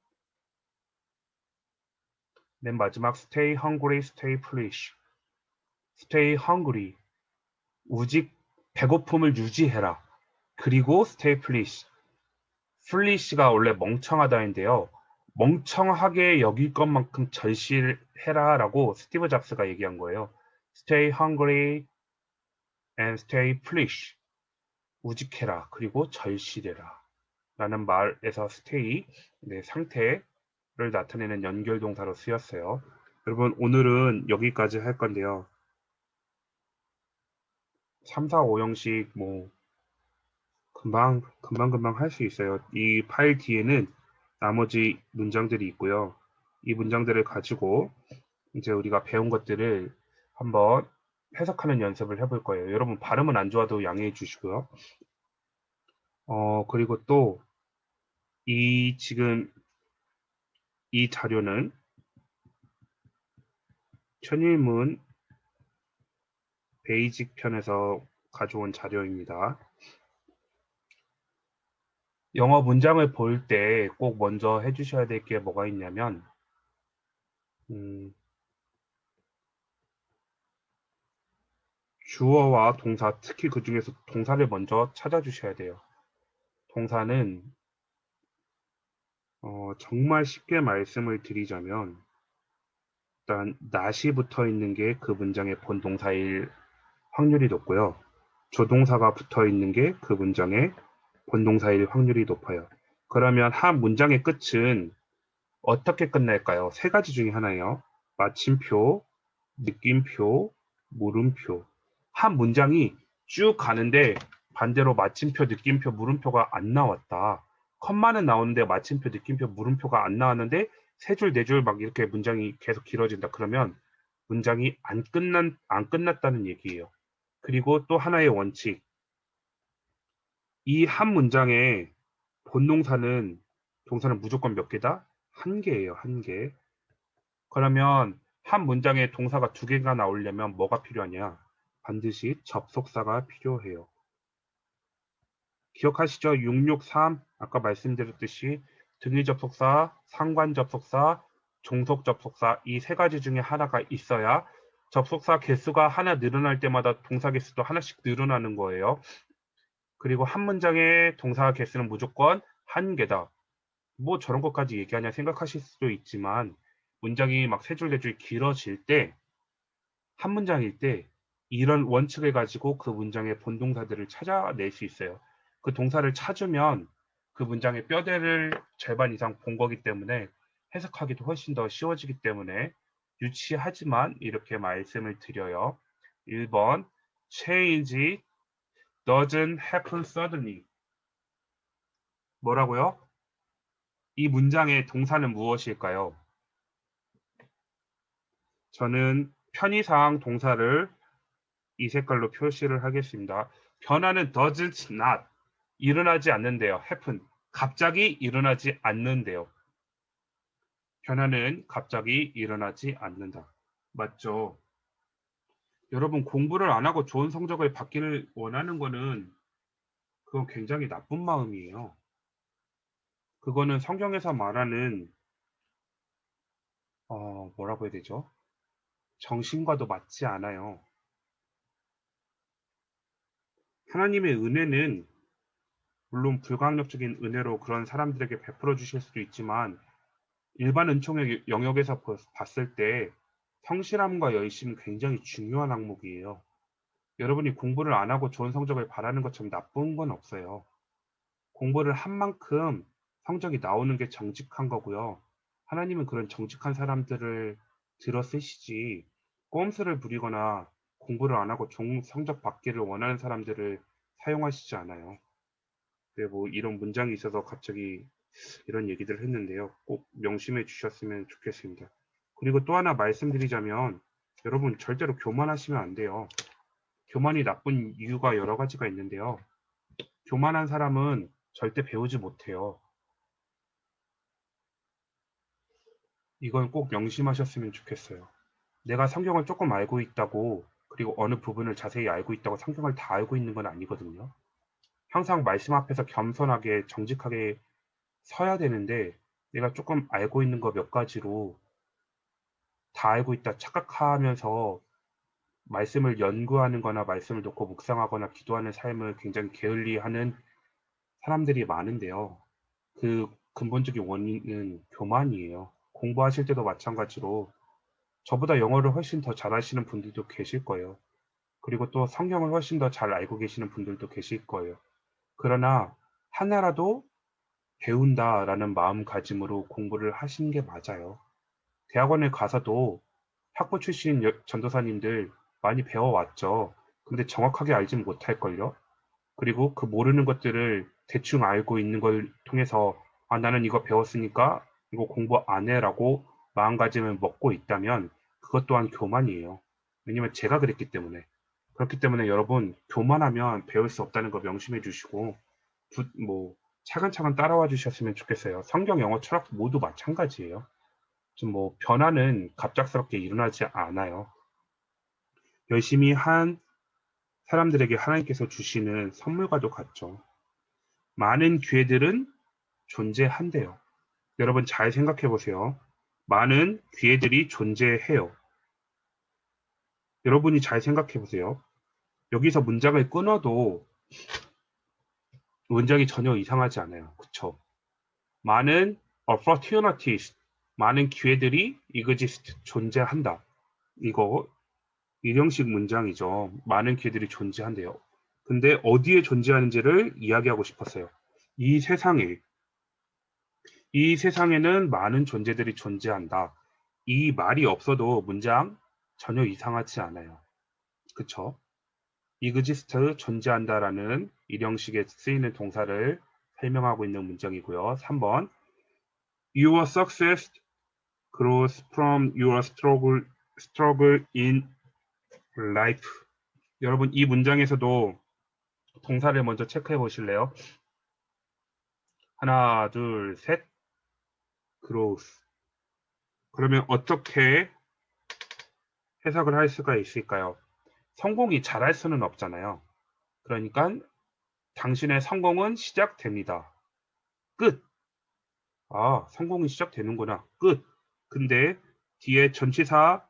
맨 마지막 stay hungry, stay foolish. stay hungry. 배고픔을 유지해라. 그리고 stay foolish. foolish가 원래 멍청하다인데요. 멍청하게 여길 것만큼 절실해라 라고 스티브 잡스가 얘기한 거예요. stay hungry and stay foolish. 우직해라. 그리고 절실해라. 라는 말에서 stay, 상태를 나타내는 연결동사로 쓰였어요. 여러분 오늘은 여기까지 할 건데요. 3, 4, 5형식 금방 할 수 있어요. 이 파일 뒤에는 나머지 문장들이 있고요. 이 문장들을 가지고 이제 우리가 배운 것들을 한번 해석하는 연습을 해볼 거예요. 여러분 발음은 안 좋아도 양해해 주시고요. 그리고 또 지금 이 자료는 천일문 베이직 편에서 가져온 자료입니다. 영어 문장을 볼 때 꼭 먼저 해주셔야 될 게 뭐가 있냐면 주어와 동사, 특히 그 중에서 동사를 먼저 찾아주셔야 돼요. 동사는 정말 쉽게 말씀을 드리자면 일단 not이 붙어 있는 게 그 문장의 본동사일 확률이 높고요. 조동사가 붙어 있는 게 그 문장의 본동사일 확률이 높아요. 그러면 한 문장의 끝은 어떻게 끝날까요? 3가지 중에 하나예요. 마침표, 느낌표, 물음표. 한 문장이 쭉 가는데 반대로 마침표, 느낌표, 물음표가 안 나왔다. 컴마는 나오는데 마침표, 느낌표, 물음표가 안 나왔는데 세 줄, 네 줄 막 이렇게 문장이 계속 길어진다. 그러면 문장이 안 끝났다는 얘기예요. 그리고 또 하나의 원칙. 이 한 문장의 본동사는 동사는 무조건 몇 개다? 한 개예요. 한 개. 그러면 한 문장에 동사가 두 개가 나오려면 뭐가 필요하냐? 반드시 접속사가 필요해요. 기억하시죠? 663 아까 말씀드렸듯이 등위 접속사, 상관 접속사, 종속 접속사 이 세 가지 중에 하나가 있어야 접속사 개수가 하나 늘어날 때마다 동사 개수도 하나씩 늘어나는 거예요. 그리고 한 문장의 동사 개수는 무조건 한 개다. 뭐 저런 것까지 얘기하냐 생각하실 수도 있지만 문장이 막 세 줄, 네 줄 길어질 때 한 문장일 때 이런 원칙을 가지고 그 문장의 본동사들을 찾아낼 수 있어요. 그 동사를 찾으면 그 문장의 뼈대를 절반 이상 본 거기 때문에 해석하기도 훨씬 더 쉬워지기 때문에 유치하지만 이렇게 말씀을 드려요. 1번 change doesn't happen suddenly. 뭐라고요? 이 문장의 동사는 무엇일까요? 저는 편의상 동사를 이 색깔로 표시를 하겠습니다. 변화는 doesn't not 일어나지 않는데요. happen 갑자기 일어나지 않는데요. 변화는 갑자기 일어나지 않는다. 맞죠? 여러분 공부를 안 하고 좋은 성적을 받기를 원하는 거는 그건 굉장히 나쁜 마음이에요. 그거는 성경에서 말하는 뭐라고 해야 되죠? 정신과도 맞지 않아요. 하나님의 은혜는 물론 불가항력적인 은혜로 그런 사람들에게 베풀어 주실 수도 있지만 일반 은총의 영역에서 봤을 때 성실함과 열심은 굉장히 중요한 항목이에요. 여러분이 공부를 안 하고 좋은 성적을 바라는 것처럼 나쁜 건 없어요. 공부를 한 만큼 성적이 나오는 게 정직한 거고요. 하나님은 그런 정직한 사람들을 들어 쓰시지 꼼수를 부리거나 공부를 안 하고 좋은 성적 받기를 원하는 사람들을 사용하시지 않아요. 네, 뭐 이런 문장이 있어서 갑자기 이런 얘기들을 했는데요. 꼭 명심해 주셨으면 좋겠습니다. 그리고 또 하나 말씀드리자면 여러분 절대로 교만하시면 안 돼요. 교만이 나쁜 이유가 여러 가지가 있는데요. 교만한 사람은 절대 배우지 못해요. 이건 꼭 명심하셨으면 좋겠어요. 내가 성경을 조금 알고 있다고 그리고 어느 부분을 자세히 알고 있다고 성경을 다 알고 있는 건 아니거든요. 항상 말씀 앞에서 겸손하게 정직하게 서야 되는데 내가 조금 알고 있는 거 몇 가지로 다 알고 있다 착각하면서 말씀을 연구하는 거나 말씀을 놓고 묵상하거나 기도하는 삶을 굉장히 게을리하는 사람들이 많은데요. 그 근본적인 원인은 교만이에요. 공부하실 때도 마찬가지로 저보다 영어를 훨씬 더 잘하시는 분들도 계실 거예요. 그리고 또 성경을 훨씬 더 잘 알고 계시는 분들도 계실 거예요. 그러나 하나라도 배운다라는 마음가짐으로 공부를 하시는 게 맞아요. 대학원에 가서도 학부 출신 전도사님들 많이 배워왔죠. 근데 정확하게 알지는 못할걸요? 그리고 그 모르는 것들을 대충 알고 있는 걸 통해서 아, 나는 이거 배웠으니까 이거 공부 안 해라고 마음가짐을 먹고 있다면 그것 또한 교만이에요. 왜냐면 제가 그랬기 때문에. 그렇기 때문에 여러분 교만하면 배울 수 없다는 거 명심해 주시고 뭐 차근차근 따라와 주셨으면 좋겠어요. 성경, 영어, 철학 모두 마찬가지예요. 좀 뭐 변화는 갑작스럽게 일어나지 않아요. 열심히 한 사람들에게 하나님께서 주시는 선물과도 같죠. 많은 기회들은 존재한대요. 여러분 잘 생각해 보세요. 많은 기회들이 존재해요. 여러분이 잘 생각해 보세요. 여기서 문장을 끊어도 문장이 전혀 이상하지 않아요. 그쵸? 많은 opportunities, 많은 기회들이 exist, 존재한다. 이거 일형식 문장이죠. 많은 기회들이 존재한대요. 근데 어디에 존재하는지를 이야기하고 싶었어요. 이 세상에, 이 세상에는 많은 존재들이 존재한다. 이 말이 없어도 문장 전혀 이상하지 않아요. 그쵸? exist, 존재한다라는 일형식에 쓰이는 동사를 설명하고 있는 문장이고요. 3번, Your success grows from your struggle in life. 여러분 이 문장에서도 동사를 먼저 체크해 보실래요? 하나, 둘, 셋. grows. 그러면 어떻게 해석을 할 수가 있을까요? 성공이 잘할 수는 없잖아요. 그러니까 당신의 성공은 시작됩니다. 끝. 아, 성공이 시작되는구나. 끝. 근데 뒤에 전치사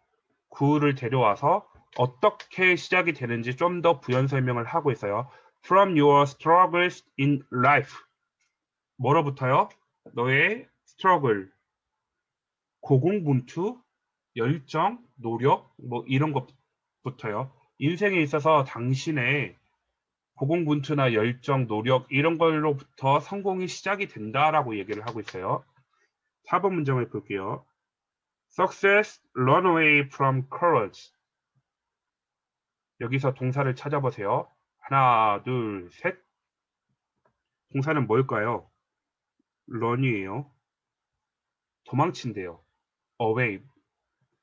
구를 데려와서 어떻게 시작이 되는지 좀 더 부연 설명을 하고 있어요. From your struggles in life. 뭐로부터요? 너의 struggle, 고공분투, 열정, 노력, 뭐 이런 것부터요. 인생에 있어서 당신의 고공분투나 열정, 노력 이런 걸로부터 성공이 시작이 된다라고 얘기를 하고 있어요. 4번 문장을 볼게요. Success run away from courage. 여기서 동사를 찾아보세요. 하나, 둘, 셋. 동사는 뭘까요? run이에요. 도망친대요. away.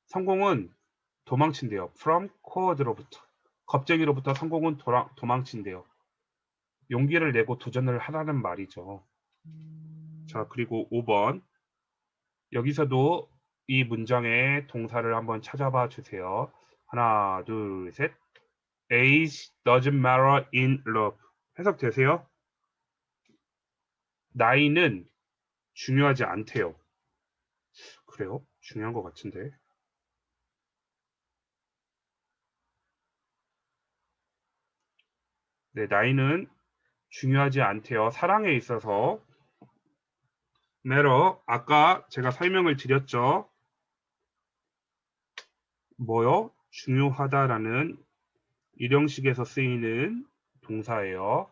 성공은 도망친대요. from courge로부터. 겁쟁이로부터 성공은 도망친대요. 용기를 내고 도전을 하라는 말이죠. 자, 그리고 5번. 여기서도 이 문장의 동사를 한번 찾아봐 주세요. 하나, 둘, 셋. Age doesn't matter in love. 해석되세요? 나이는 중요하지 않대요. 그래요? 중요한 것 같은데. 네, 나이는 중요하지 않대요. 사랑에 있어서 matter, 아까 제가 설명을 드렸죠. 뭐요? 중요하다라는 일형식에서 쓰이는 동사예요.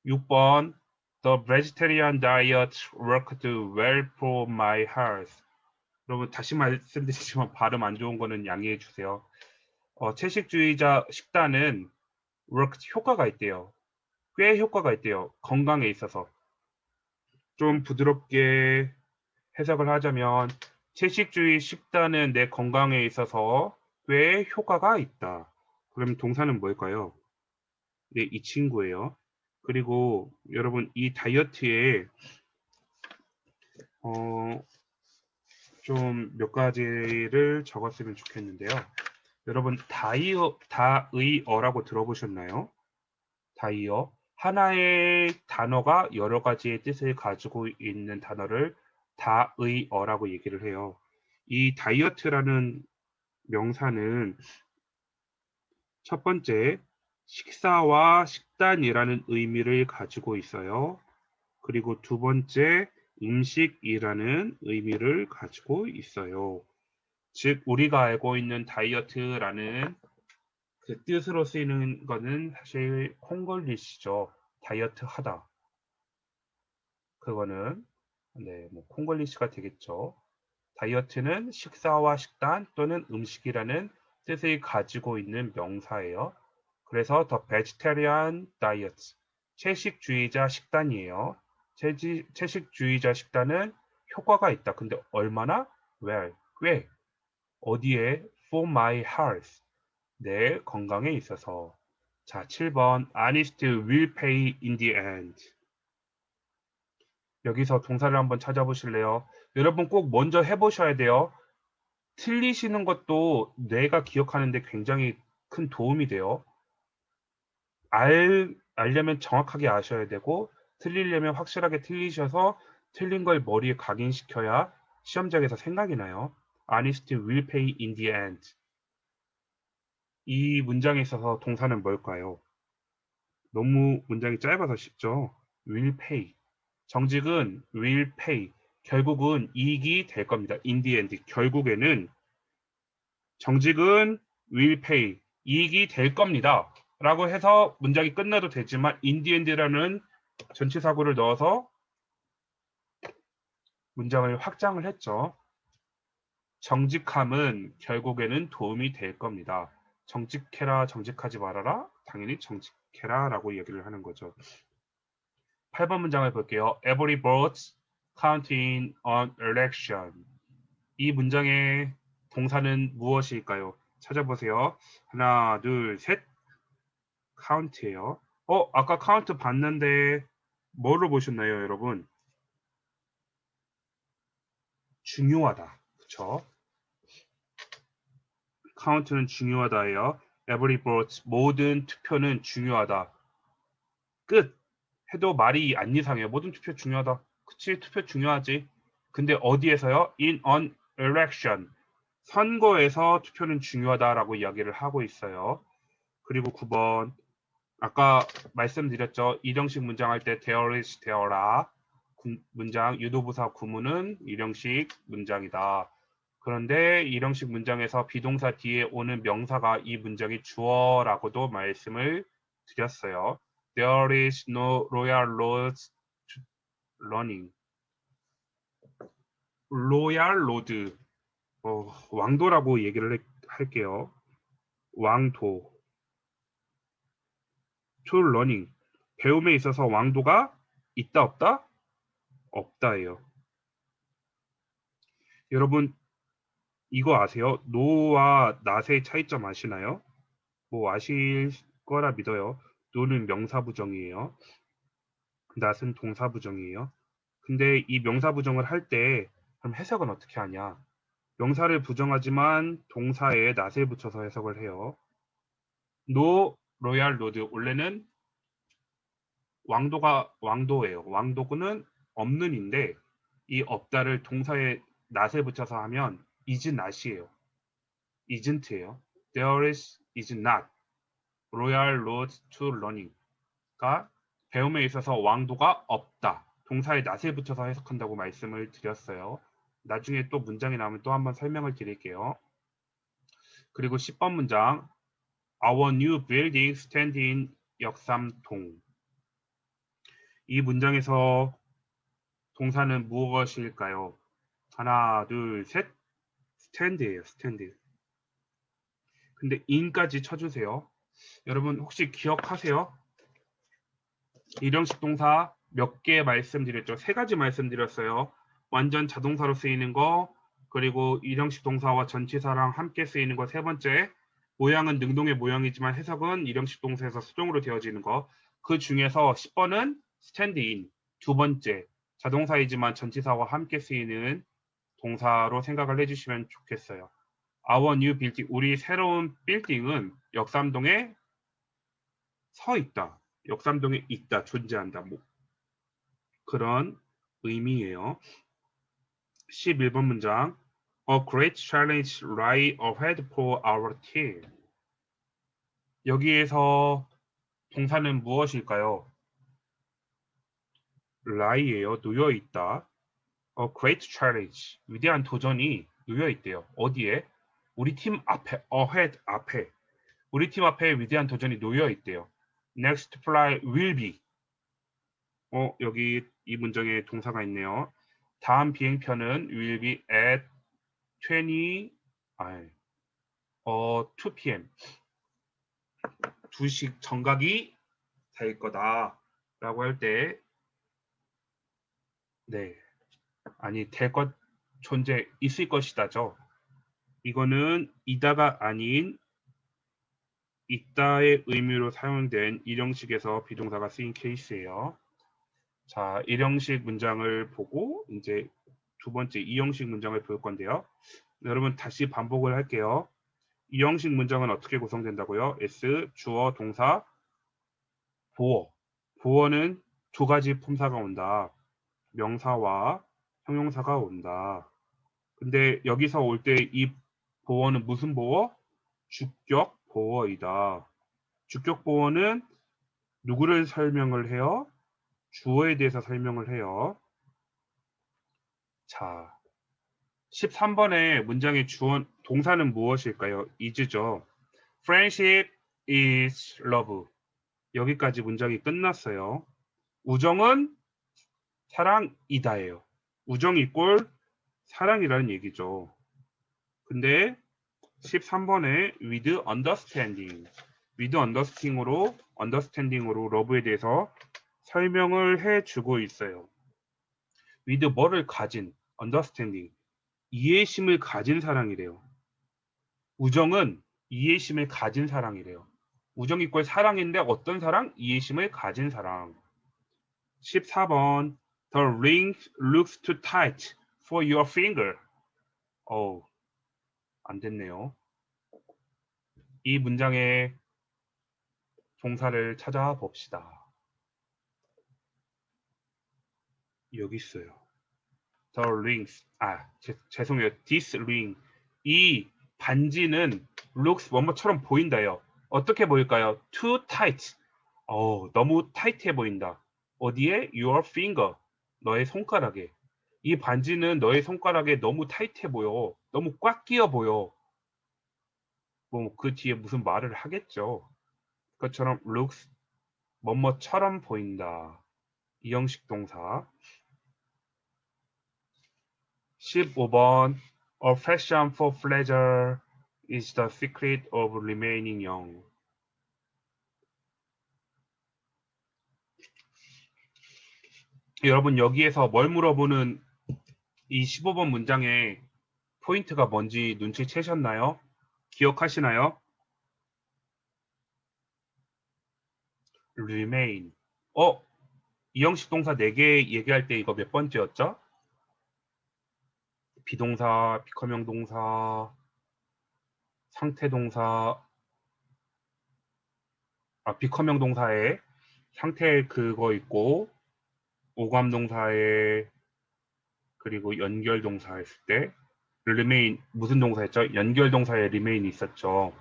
6번 The vegetarian diet worked well for my health. 여러분 다시 말씀드리지만 발음 안 좋은 거는 양해해 주세요. 채식주의자 식단은 worked 효과가 있대요. 꽤 효과가 있대요. 건강에 있어서. 좀 부드럽게 해석을 하자면 채식주의 식단은 내 건강에 있어서 꽤 효과가 있다. 그럼 동사는 뭘까요? 네, 이 친구예요. 그리고 여러분 이 다이어트에 좀 몇 가지를 적었으면 좋겠는데요. 여러분 다의어라고 들어보셨나요? 다이어. 하나의 단어가 여러 가지의 뜻을 가지고 있는 단어를 다의어라고 얘기를 해요. 이 다이어트라는 명사는 첫 번째 식사와 식단이라는 의미를 가지고 있어요. 그리고 두 번째 음식이라는 의미를 가지고 있어요. 즉 우리가 알고 있는 다이어트라는 그 뜻으로 쓰이는 거는 사실 콩글리시죠. 다이어트 하다. 그거는 네, 뭐 콩글리시가 되겠죠. 다이어트는 식사와 식단 또는 음식이라는 뜻을 가지고 있는 명사예요. 그래서 The Vegetarian Diet, 채식주의자 식단이에요. 채식주의자 식단은 효과가 있다. 근데 얼마나? Well, 꽤. 어디에? For my health, 내 건강에 있어서. 자, 7번 Honest will pay in the end. 여기서 동사를 한번 찾아보실래요? 여러분 꼭 먼저 해보셔야 돼요. 틀리시는 것도 뇌가 기억하는 데 굉장히 큰 도움이 돼요. 알려면 정확하게 아셔야 되고 틀리려면 확실하게 틀리셔서 틀린 걸 머리에 각인시켜야 시험장에서 생각이 나요. Honest will pay in the end. 이 문장에 있어서 동사는 뭘까요? 너무 문장이 짧아서 쉽죠. will pay. 정직은 will pay. 결국은 이익이 될 겁니다. in the end. 결국에는 정직은 will pay. 이익이 될 겁니다. 라고 해서 문장이 끝나도 되지만 in the end라는 전치사구를 넣어서 문장을 확장을 했죠. 정직함은 결국에는 도움이 될 겁니다. 정직해라, 정직하지 말아라. 당연히 정직해라 라고 얘기를 하는 거죠. 8번 문장을 볼게요. Every vote count in an election. 이 문장의 동사는 무엇일까요? 찾아보세요. 하나, 둘, 셋. count예요. 아까 count 봤는데 뭐로 보셨나요, 여러분? 중요하다. 그쵸? count는 중요하다예요. every vote, 모든 투표는 중요하다. 끝. 해도 말이 안 이상해요. 모든 투표 중요하다. 그치, 투표 중요하지. 근데 어디에서요? in an election. 선거에서 투표는 중요하다라고 이야기를 하고 있어요. 그리고 9번. 아까 말씀드렸죠. 일형식 문장 할 때 there is, there are 문장 유도부사 구문은 일형식 문장이다. 그런데 일형식 문장에서 비동사 뒤에 오는 명사가 이 문장이 주어라고도 말씀을 드렸어요. There is no royal road running. 로얄 로드 왕도라고 얘기를 할게요. 왕도. to running. 배움에 있어서 왕도가 있다 없다? 없다예요. 여러분 이거 아세요? 노와 낫의 차이점 아시나요? 뭐 아실 거라 믿어요. 노는 명사 부정이에요. 낫은 동사 부정이에요. 근데 이 명사 부정을 할 때 그럼 해석은 어떻게 하냐? 명사를 부정하지만 동사에 낫을 붙여서 해석을 해요. 노 로얄 로드 원래는 왕도예요. 왕도구는 없는인데 이 없다를 동사에 not을 붙여서 하면 is not이에요. isn't예요. There is not royal road to running가 배움에 있어서 왕도가 없다. 동사에 not을 붙여서 해석한다고 말씀을 드렸어요. 나중에 또 문장이 나오면 또 한번 설명을 드릴게요. 그리고 10번 문장 Our new building stand in 역삼동. 이 문장에서 동사는 무엇일까요? 하나, 둘, 셋. 스탠드예요. 스탠드. 근데 in까지 쳐주세요. 여러분 혹시 기억하세요? 일형식 동사 몇 개 말씀드렸죠? 세 가지 말씀드렸어요. 완전 자동사로 쓰이는 거, 그리고 일형식 동사와 전치사랑 함께 쓰이는 거 세 번째, 모양은 능동의 모양이지만 해석은 일형식 동사에서 수동으로 되어지는 거. 그 중에서 10번은 stand in, 두 번째, 자동사이지만 전치사와 함께 쓰이는 동사로 생각을 해주시면 좋겠어요. Our new building, 우리 새로운 빌딩은 역삼동에 서 있다. 역삼동에 있다, 존재한다. 뭐 그런 의미예요. 11번 문장. A great challenge lie ahead for our team. 여기에서 동사는 무엇일까요? lie예요. 놓여 있다. A great challenge. 위대한 도전이 놓여 있대요. 어디에? 우리 팀 앞에. ahead 앞에. 우리 팀 앞에 위대한 도전이 놓여 있대요. Next flight will be. 여기 이 문장에 동사가 있네요. 다음 비행편은 will be at 2 p.m. 2시 정각이 될 거다 라고 할 때 네. 아니 될 것 존재 있을 것이다죠. 이거는 이다가 아닌 있다의 의미로 사용된 일형식에서 비동사가 쓰인 케이스예요. 자, 일형식 문장을 보고 이제 두 번째 이형식 문장을 볼 건데요. 여러분 다시 반복을 할게요. 이형식 문장은 어떻게 구성된다고요? S, 주어, 동사, 보어. 보어는 두 가지 품사가 온다. 명사와 형용사가 온다. 근데 여기서 올 때 이 보어는 무슨 보어? 주격 보어이다. 주격 보어는 누구를 설명을 해요? 주어에 대해서 설명을 해요. 자, 13번의 문장의 주어 동사는 무엇일까요? is죠. Friendship is love. 여기까지 문장이 끝났어요. 우정은 사랑이다예요. 우정 이꼴 사랑이라는 얘기죠. 근데 13번에 with understanding. with understanding으로 러브에 대해서 설명을 해주고 있어요. with 뭐를 가진 understanding. 이해심을 가진 사랑이래요. 우정은 이해심을 가진 사랑이래요. 우정 이꼴 사랑인데 어떤 사랑? 이해심을 가진 사랑. 14번. The ring looks too tight for your finger. 안 됐네요. 이 문장의 동사를 찾아봅시다. 여기 있어요. The rings. 죄송해요. This ring. 이 반지는 looks 뭐뭐처럼 보인다요. 어떻게 보일까요? Too tight. 너무 타이트해 보인다. 어디에? Your finger. 너의 손가락에. 이 반지는 너의 손가락에 너무 타이트해 보여. 너무 꽉 끼어 보여. 뭐 그 뒤에 무슨 말을 하겠죠. 그것처럼 looks 뭐뭐처럼 보인다. 이 형식 동사. 15번. A passion for pleasure is the secret of remaining young. 여러분 여기에서 뭘 물어보는 이 15번 문장의 포인트가 뭔지 눈치채셨나요? 기억하시나요? remain. 이 형식 동사 4개 얘기할 때 이거 몇 번째였죠? 비동사, 비커명 동사, 상태 동사, 비커명 동사에 상태 그거 있고 오감 동사에 그리고 연결 동사 했을 때 remain 무슨 동사였죠? 연결 동사에 remain 있었죠.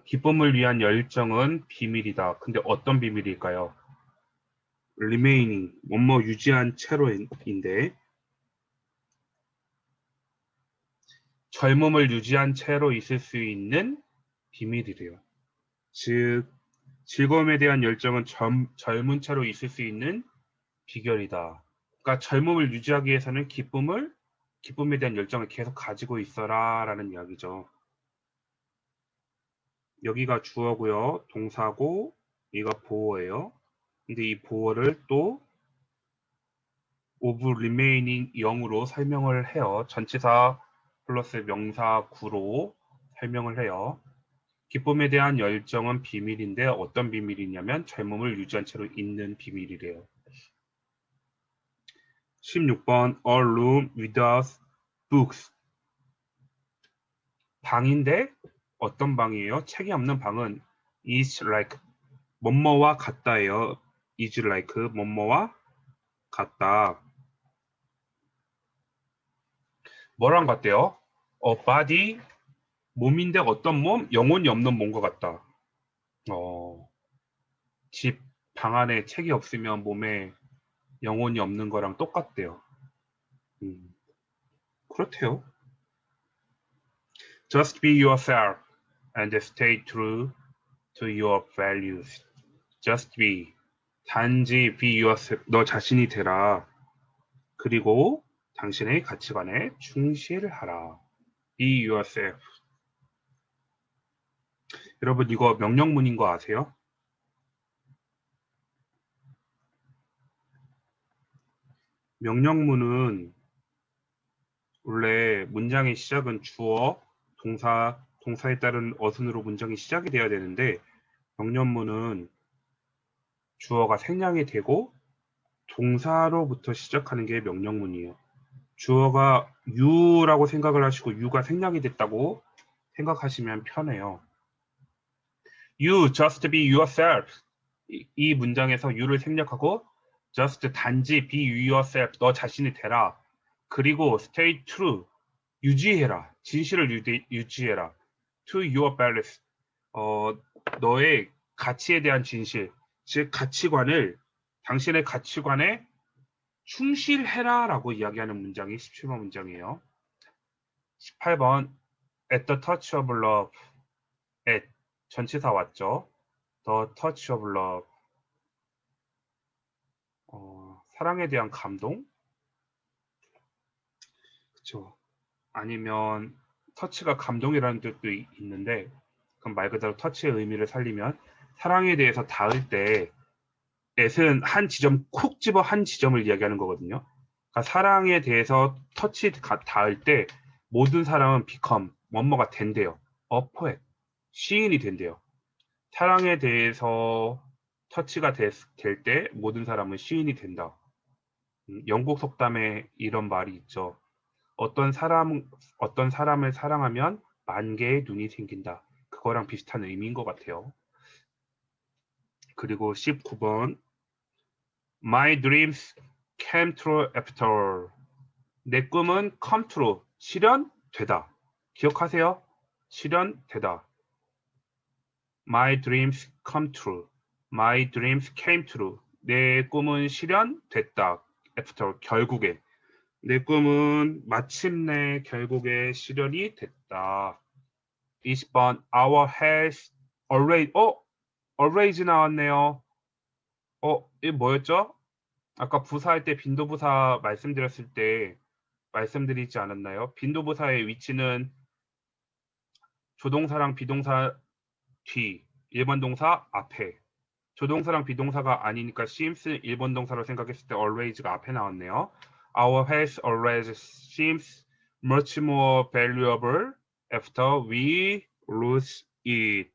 기쁨을 위한 열정은 비밀이다. 근데 어떤 비밀일까요? remaining 뭐뭐 유지한 채로인데 젊음을 유지한 채로 있을 수 있는 비밀이래요. 즉 즐거움에 대한 열정은 젊은 채로 있을 수 있는 비결이다. 그러니까 젊음을 유지하기 위해서는 기쁨에 대한 열정을 계속 가지고 있어라 라는 이야기죠. 여기가 주어고요. 동사고 이가 보어예요. 근데 이 보어를 또 of remaining 영으로 설명을 해요. 전치사 플러스 명사 구로 설명을 해요. 기쁨에 대한 열정은 비밀인데 어떤 비밀이냐면 젊음을 유지한 채로 있는 비밀이래요. 16번 A room without books. 방인데 어떤 방이에요? 책이 없는 방은 is like 뭐뭐와 같다예요. is like 뭐뭐와 같다. 뭐랑 같대요? body 몸인데 어떤 몸? 영혼이 없는 몸과 같다. 집 방 안에 책이 없으면 몸에 영혼이 없는 거랑 똑같대요. 그렇대요. Just be yourself and stay true to your values. Just be. 단지 be yourself. 너 자신이 되라. 그리고 당신의 가치관에 충실하라. Be yourself. 여러분 이거 명령문인 거 아세요? 명령문은 원래 문장의 시작은 주어, 동사에 따른 어순으로 문장이 시작이 돼야 되는데 명령문은 주어가 생략이 되고 동사로부터 시작하는 게 명령문이에요. 주어가 you라고 생각을 하시고 you가 생략이 됐다고 생각하시면 편해요. You just be yourself. 이 문장에서 you를 생략하고 just 단지 be yourself. 너 자신이 되라. 그리고 stay true. 유지해라. 진실을 유지해라. To your values. 너의 가치에 대한 진실. 즉 가치관을 당신의 가치관에 충실해라 라고 이야기하는 문장이 17번 문장이에요. 18번 At the touch of love. at 전치사 왔죠. The touch of love. 사랑에 대한 감동? 그쵸. 아니면 터치가 감동이라는 뜻도 있는데 그럼 말 그대로 터치의 의미를 살리면 사랑에 대해서 닿을 때 at은 한 지점 콕 집어 한 지점을 이야기하는 거거든요. 그러니까 사랑에 대해서 터치 닿을 때 모든 사람은 become 뭐뭐가 된대요. a poet, 시인이 된대요. 사랑에 대해서 터치가 될 때 모든 사람은 시인이 된다. 영국 속담에 이런 말이 있죠. 어떤 사람을 사랑하면 만 개의 눈이 생긴다. 그거랑 비슷한 의미인 것 같아요. 그리고 19번 My dreams came true after. 내 꿈은 come true. 실현되다. 기억하세요? 실현되다. My dreams come true. My dreams came true. 내 꿈은 실현됐다. After 결국에. 내 꿈은 마침내 결국에 실현이 됐다. 20번 Our health always always 나왔네요. 이게 뭐였죠? 아까 부사할 때 빈도부사 말씀드렸을 때 말씀드리지 않았나요? 빈도부사의 위치는 조동사랑 비동사 뒤, 1번 동사 앞에. 조동사랑 비동사가 아니니까 seems 1번 동사로 생각했을 때 always가 앞에 나왔네요. Our health always seems much more valuable after we lose it.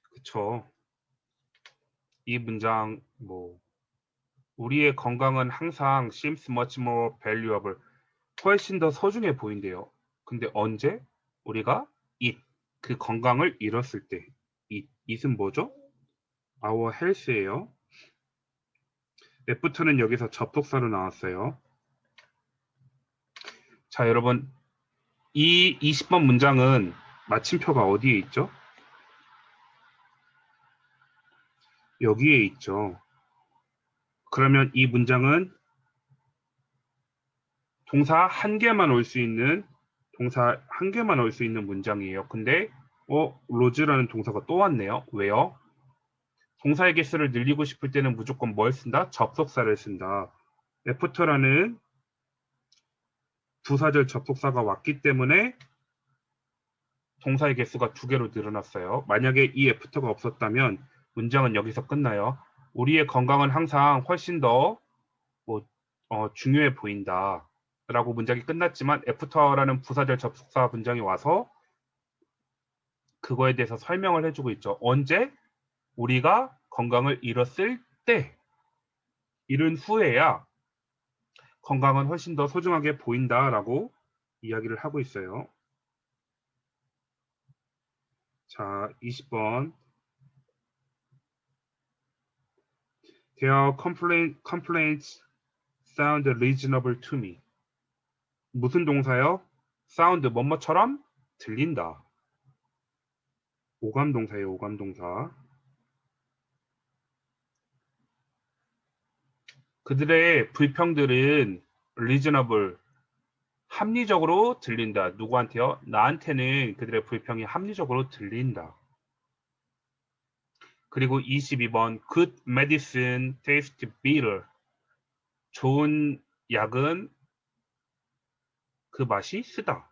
그쵸. 이 문장 우리의 건강은 항상 seems much more valuable. 훨씬 더 소중해 보인대요. 근데 언제? 우리가 it, 그 건강을 잃었을 때. it은 뭐죠? our health예요. F부터는 여기서 접속사로 나왔어요. 자, 여러분, 이 20번 문장은 마침표가 어디에 있죠? 여기에 있죠. 그러면 이 문장은 동사 한 개만 올 수 있는 문장이에요. 근데 로즈라는 동사가 또 왔네요. 왜요? 동사의 개수를 늘리고 싶을 때는 무조건 뭘 쓴다? 접속사를 쓴다. 애프터라는 부사절 접속사가 왔기 때문에 동사의 개수가 2개로 늘어났어요. 만약에 이 애프터가 없었다면 문장은 여기서 끝나요. 우리의 건강은 항상 훨씬 더 중요해 보인다. 라고 문장이 끝났지만 애프터라는 부사절 접속사 문장이 와서 그거에 대해서 설명을 해주고 있죠. 언제? 우리가 건강을 잃었을 때. 잃은 후에야 건강은 훨씬 더 소중하게 보인다라고 이야기를 하고 있어요. 자, 20번. Their complaints sound reasonable to me. 무슨 동사요? sound 뭐뭐처럼 들린다. 오감동사예요. 오감동사. 그들의 불평들은 reasonable, 합리적으로 들린다. 누구한테요? 나한테는 그들의 불평이 합리적으로 들린다. 그리고 22번 Good medicine tastes bitter. 좋은 약은 그 맛이 쓰다.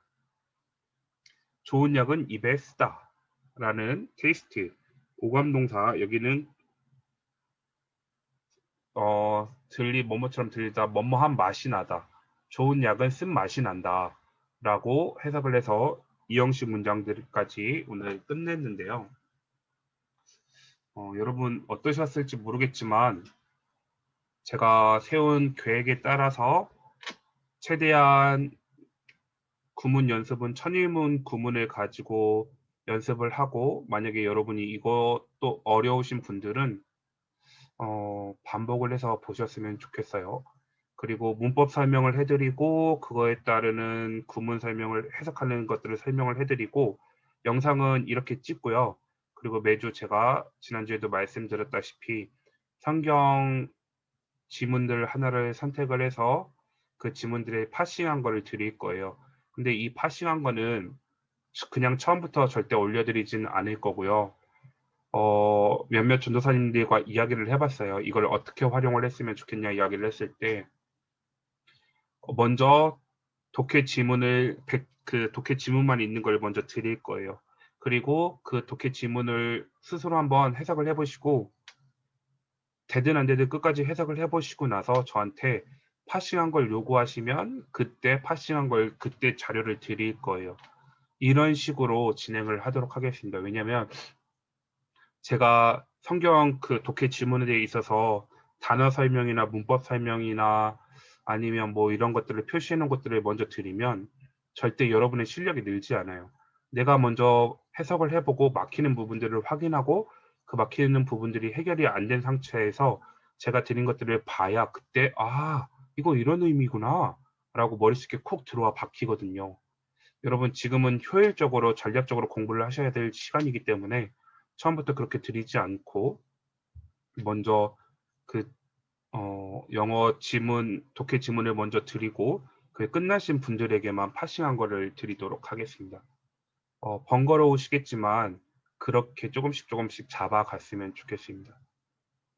좋은 약은 입에 쓰다. 라는 taste, 오감동사. 여기는 뭐뭐처럼 들리다, 뭐뭐한 맛이 나다. 좋은 약은 쓴 맛이 난다. 라고 해석을 해서 이 형식 문장들까지 오늘 끝냈는데요. 여러분 어떠셨을지 모르겠지만 제가 세운 계획에 따라서 최대한 구문 연습은 천일문 구문을 가지고 연습을 하고, 만약에 여러분이 이것도 어려우신 분들은 반복을 해서 보셨으면 좋겠어요. 그리고 문법 설명을 해드리고 그거에 따르는 구문 설명을 해석하는 것들을 설명을 해드리고, 영상은 이렇게 찍고요. 그리고 매주 제가 지난주에도 말씀드렸다시피 성경 지문들 하나를 선택을 해서 그 지문들의 파싱한 거를 드릴 거예요. 근데 이 파싱한 거는 그냥 처음부터 절대 올려드리진 않을 거고요. 몇몇 전도사님들과 이야기를 해봤어요. 이걸 어떻게 활용을 했으면 좋겠냐 이야기를 했을 때, 먼저 독해 지문을 그 독해 지문만 있는 걸 먼저 드릴 거예요. 그리고 그 독해 지문을 스스로 한번 해석을 해보시고 되든 안 되든 끝까지 해석을 해보시고 나서 저한테 파싱한 걸 요구하시면 그때 파싱한 걸 그때 자료를 드릴 거예요. 이런 식으로 진행을 하도록 하겠습니다. 왜냐하면 제가 성경 그 독해 지문에 있어서 단어 설명이나 문법 설명이나 아니면 뭐 이런 것들을 표시해 놓은 것들을 먼저 드리면 절대 여러분의 실력이 늘지 않아요. 내가 먼저 해석을 해보고 막히는 부분들을 확인하고 그 막히는 부분들이 해결이 안 된 상태에서 제가 드린 것들을 봐야 그때 아, 이거 이런 의미구나 라고 머릿속에 콕 들어와 박히거든요. 여러분 지금은 효율적으로 전략적으로 공부를 하셔야 될 시간이기 때문에 처음부터 그렇게 드리지 않고 먼저 그 영어 지문, 독해 지문을 먼저 드리고 그 끝나신 분들에게만 파싱한 거를 드리도록 하겠습니다. 번거로우시겠지만 그렇게 조금씩 조금씩 잡아갔으면 좋겠습니다.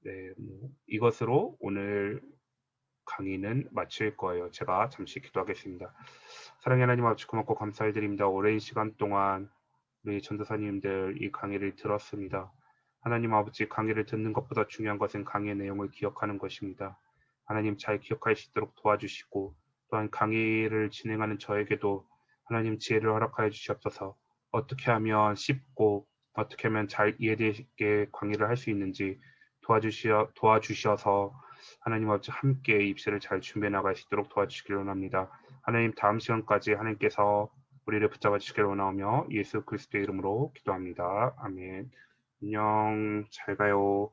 네, 뭐 이것으로 오늘 강의는 마칠 거예요. 제가 잠시 기도하겠습니다. 사랑의 하나님 아버지 고맙고 감사드립니다. 오랜 시간 동안 우리 전도사님들 이 강의를 들었습니다. 하나님 아버지 강의를 듣는 것보다 중요한 것은 강의의 내용을 기억하는 것입니다. 하나님 잘 기억할 수 있도록 도와주시고 또한 강의를 진행하는 저에게도 하나님 지혜를 허락하여 주시옵소서. 어떻게 하면 쉽고 어떻게 하면 잘 이해되게 강의를 할 수 있는지 도와주셔서 하나님 아버지 함께 입시를 잘 준비해 나갈 수 있도록 도와주시기를 원합니다. 하나님 다음 시간까지 하나님께서 우리를 붙잡아 주시기를 원하오며 예수 그리스도의 이름으로 기도합니다. 아멘. 안녕. 잘 가요.